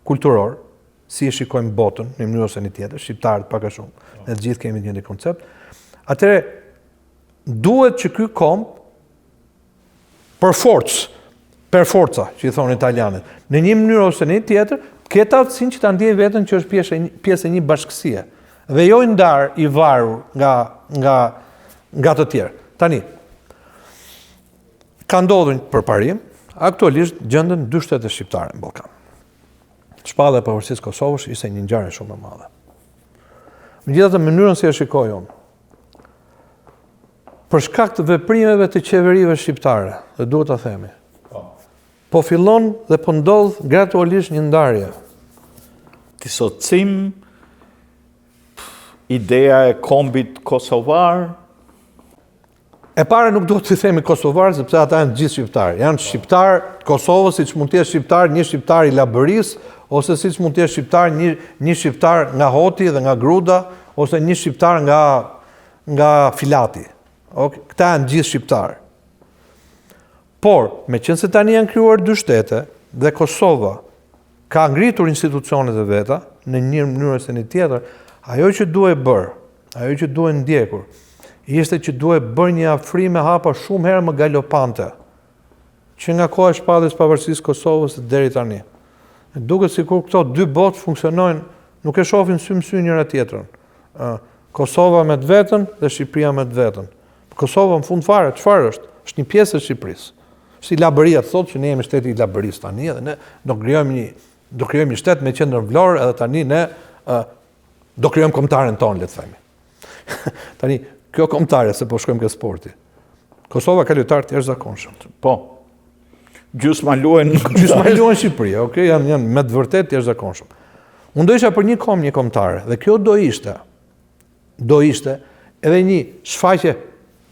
kulturor, si e shikojmë botën në mënyrë ose në tjetër, shqiptarët pak a shumë, ne të gjithë kemi të njëjtin koncept. Atëherë duhet që ky komb per forca, që i thonë italianët, në një mënyrë ose në një tjetër, ketë aftësinë që ta ndjejë veten që është pjesë e një bashkësie dhe jo i ndar i varur nga të tjerë. Tani, ka ndodhur përparim, aktualisht gjenden 2 shtete shqiptare në Ballkan. Shpalla e pavarësisë Kosovës ishte një ngjarje shumë e madhe. Megjithatë, mënyrën si e shikoj unë, për shkak të veprimeve të qeverive shqiptare, dhe duhet ta themi, po fillon dhe po ndodh gradualisht një ndarje. Disocim, ideja e kombit kosovar. E para nuk duhet të themi kosovar, sepse ata janë gjithë shqiptarë. Janë shqiptar Kosovës, siç mund të jetë shqiptar një shqiptar i Labëris, ose siç mund të jetë shqiptar një shqiptar nga Hoti dhe nga Gruda, ose një shqiptar nga Filati. Këta janë gjithë shqiptarë. Por, meqense tani janë krijuar 2 shtete dhe Kosova ka ngritur institucionet e veta në një mënyrë ose në tjetër, ajo që duhet bërë, ajo që duhet ndjekur, ishte që duhet bërë një afrim me hapa shumë herë më galopante, që nga koha e shpalljes pavarësisë Kosovës deri tani. Duket sikur këto 2 botë funksionojnë, nuk e shohin sy më sy njëra tjetrën. Kosova me të vetën dhe Shqipëria me të vetën. Kosova në fund fare, çfarë është? Është një pjesë e Shqipërisë. Si Labëria thotë që ne jemi shteti i Labërisë tani dhe ne do krijojmë një shtet me qendër në Vlorë edhe tani ne do krijojmë kombëtaren tonë, le të themi. Tani kjo kombëtare se po shkojmë ke sporti. Kosova ka lojtarë të jashtëzakonshëm. Po. Gjysma luajnë në Shqipëri, okay? Janë me të vërtetë të jashtëzakonshëm. Unë do isha për një kombëtare dhe kjo do ishte edhe një shfaqje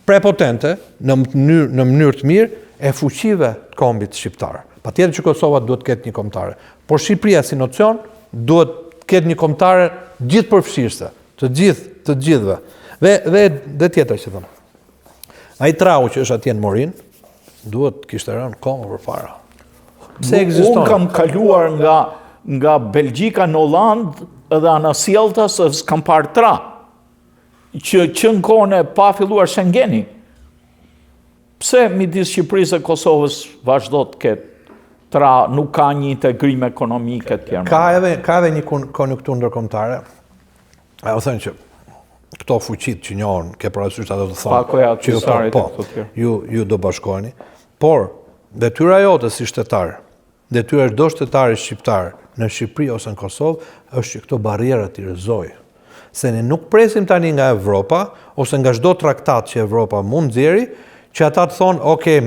prepotente në mënyrë të mirë e fuqive të kombit shqiptar. Patjetër që Kosova duhet të ketë një kombëtare, por Shqipëria si nocion duhet të ketë një kombëtare gjithë përfshirëse, të gjithëve. Dhe tjetër që thëmë. Ai Trau që është atje në Morin, duhet kishte rënë komë përpara. Pse ekziston? Unë kam kaluar nga Belgjika në Hollandë dhe anasjelltas s'kam parë tra, që në kohën e pa filluar Schengeni. Pse midis Shqipërisë e Kosovës vazhdo të ketë tra, nuk ka një integrim ekonomik e tjerë? Ka edhe një konjunkturë ndërkombëtare. Ajo thënë që këto fuqit që njohën, ke parasysh ato të thonë, ju do bashkoheni, por detyra jote si shtetar, detyra çdo shtetar shqiptar në Shqipëri ose në Kosovë është që këto barriera t'i rrëzojë. Se ne nuk presim tani nga Evropa ose nga çdo traktat që Evropa mund nxjerrë, që ata të thonë, okay,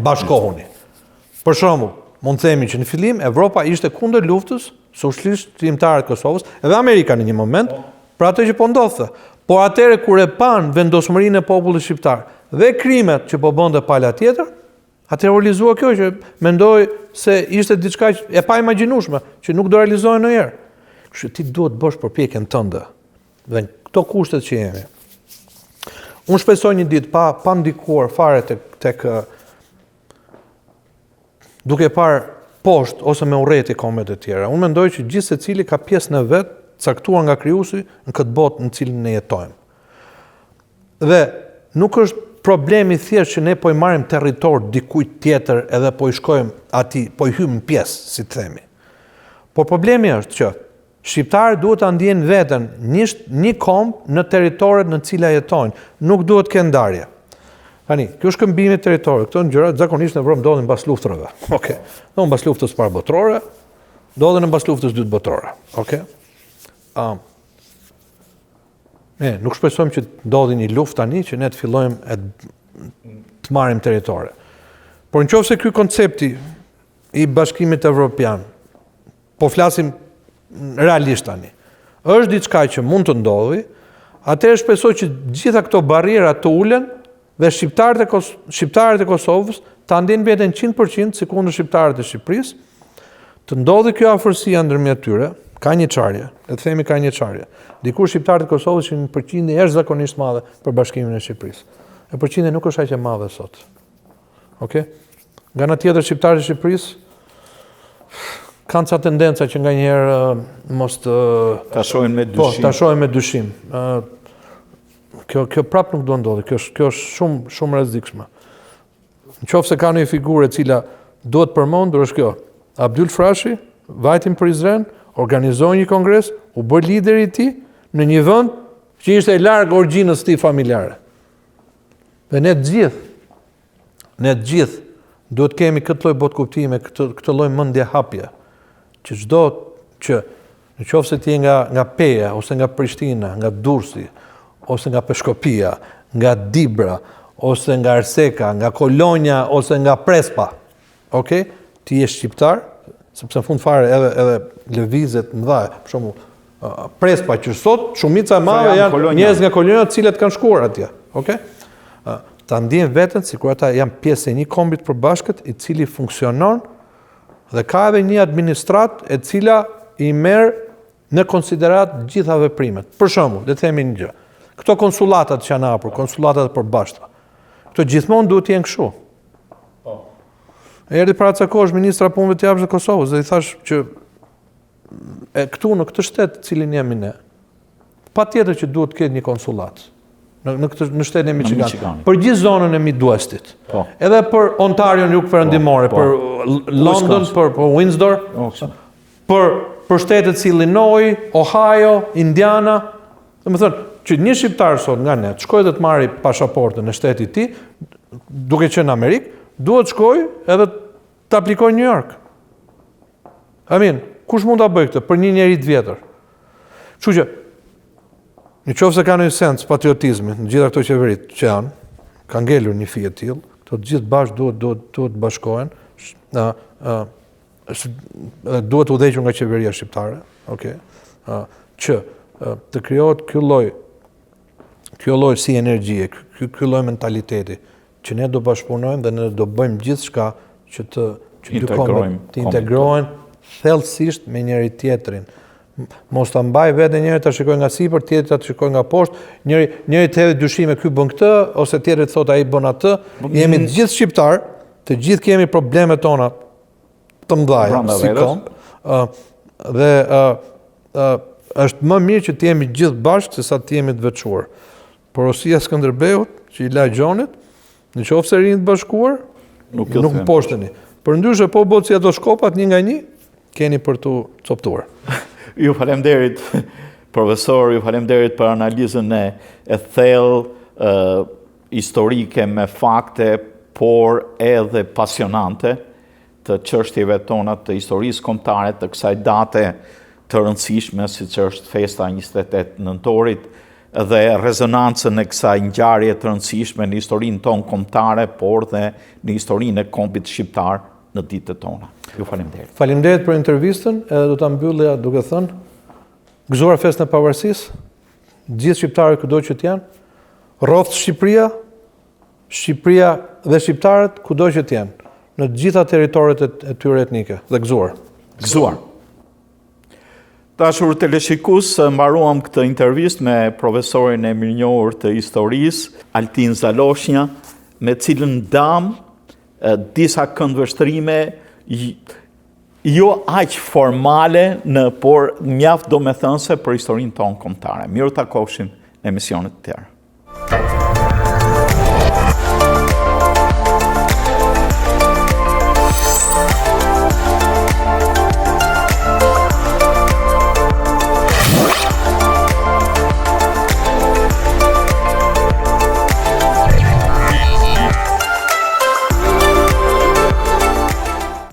bashkohuni. Për shembull, mund të themi që në fillim Evropa ishte kundër luftës socialisht trimtarët e Kosovës, edhe Amerika në një moment, për atë që po ndodhte. Por atëherë kur e pan vendosmërinë e popullit shqiptar dhe krimet që po bënte pala tjetër, atëherë realizua kjo që mendoi se ishte diçka e pa imagjinueshme, që nuk do realizohej ndonjëherë. Kështu ti duhet bësh përpjekjen tënde. Dhe këto kushtet që jemi. Unë shpresoj një ditë pa ndikuar fare tek duke parë poshtë ose me urrëti kombet e tjera. Unë mendoj që gjithë secili ka pjesën e vet caktuar nga krijuesi në këtë botë në cilën ne jetojmë. Dhe nuk është problemi thjesht që ne po i marrim territor dikujt tjetër edhe po i shkojmë aty, po i hyjmë në pjesë, si të themi. Por problemi është që shqiptarët duhet ta ndjejnë veten një komb në territoret në të cilat jetojnë, nuk duhet të kenë ndarje. Tani, kjo shkëmbimi i territorit, këto gjëra zakonisht në Evropë ndodhin mbas luftërave. Okej. Do mbas luftës parë botërore, ndodhen mbas luftës dytë botërore. Okej. Ne nuk shpresojmë që të ndodhi një luftë tani që ne të fillojmë të marrim territore. Por nëse ky koncepti i Bashkimit Evropian, po flasim realisht tani, është diçka që mund të ndodhi, atëherë shpresoj që gjitha këto barriera të ulen dhe shqiptarët e Kosovës ta ndiejnë veten 100% sikundër shqiptarët e Shqipërisë, të ndodhi kjo afërsia ndërmjet tyre, ka një çarje, le të themi ka një çarje. Dikur shqiptarët e Kosovës ishin një përqindje jashtëzakonisht madhe për bashkimin e Shqipërisë. E përqindja nuk është aq e madhe sot. Okej? Nga ana tjetër shqiptarët e Shqipërisë kanë ca tendenca që nganjëherë mos të ta shohin me dyshim. Po, ta shohin me dyshim. Kjo prap nuk do ndodhi. Kjo është shumë rrezikshme. Nëse ka një figurë e cila duhet përmendur është kjo. Abdul Frashi, vajtim për Izrael, organizoi një kongres, u bë lideri i tij në një vend që ishte larg origjinës së tij familjare. Dhe ne të gjithë duhet kemi këtë lloj botkuptime, këtë lloj mendje hapje, që çdo që nëse ti nga Peja ose nga Prishtina, nga Durrësi, ose nga Peshkopia, nga Dibra, ose nga Arseka, nga Kolonja, ose nga Prespa, okay? Ti je shqiptar, sepse në fund fare edhe lëvizjet mëdha, për shembull, Prespa që sot shumica e madhe janë njerëz nga Kolonja të cilët kanë shkuar atje, okay? Ta ndjen veten sikur ata janë pjesë e një kombi të përbashkët i cili funksionon dhe ka edhe një administrat e cila i merr në konsiderat gjitha veprimet. Për shembull, le të themi një gjë. Këto konsulatat që janë hapur, konsulatat e përbashkëta. Këto gjithmonë duhet të jenë kështu. Po. Erdhi para ca kohësh ministra e punëve të jashtme të Kosovës dhe i thash që këtu në këtë shtet të cilin jemi ne, patjetër që duhet të ketë një konsulat. Në shtetin e Michigan. Për gjithë zonën e Midwestit. Po. Edhe për Ontario në jug perëndimore, për London, për Windsor, për shtetet si Illinois, Ohio, Indiana. Domethënë, që një shqiptar sot nga ne të shkojë dhe të marrë pasaportën në shtetin e tij, duke qenë në Amerikë, duhet shkojë edhe të aplikojë në New York. Amin, kush mund ta bëjë këtë për një njerëz të vjetër? Kështu që nëse ka një sens patriotizmi në gjitha këto qeverit që janë, ka ngelur një fije të tillë, këto të gjithë bashkë duhet bashkohen, duhet udhëhequr nga qeveria shqiptare, okay? Që të krijohet ky lloj si energjie, ky lloj mentaliteti, që ne do bashkëpunojmë dhe ne do bëjmë gjithçka që të integrohen thellësisht me njëri tjetrin. Mos ta mbaj veten njëri ta shikoj nga sipër, tjetri ta shikoj nga poshtë, njëri të hedhë dyshime ky bën këtë ose tjetri të thotë ai bën atë. Jemi të gjithë shqiptar, të gjithë kemi problemet tona të mëdha si komp. Dhe është më mirë që të jemi gjithë bashkë se sa të jemi të veçuar. Porosia e Skënderbeut, që i la Gjonit, nëse rinit bashkuar, nuk mposhteni. Përndryshe po bëhet si ato shkopat një nga një, keni për tu coptuar. Ju faleminderit, profesor, ju faleminderit për analizën e thellë, historike me fakte, por edhe pasionante të çështjeve tona të historisë kombëtare, të kësaj date të rëndësishme, siç është festa 28 nëntorit, dhe rezonancën e kësaj ngjarje të rëndësishme në historinë tonë kombëtare, por dhe në historinë e kombit shqiptar në ditët tona. Ju faleminderit. Faleminderit për intervistën, edhe do ta mbyllja duke thënë, gëzuar festën e pavarësisë, gjithë shqiptarët kudo që të janë, rroft Shqipëria dhe shqiptarët kudo që të janë, në të gjitha territoret e tyre etnike, dhe gëzuar. Gëzuar. Dashur teleshikues, mbaruam këtë intervistë me profesorin e mirënjohur të historisë, Altin Zaloshnja, me cilën dam disa këndvështrime jo aq formale, por mjaft domethënëse për historinë tonë kombëtare. Mirë takoheshim në emisione të tjera.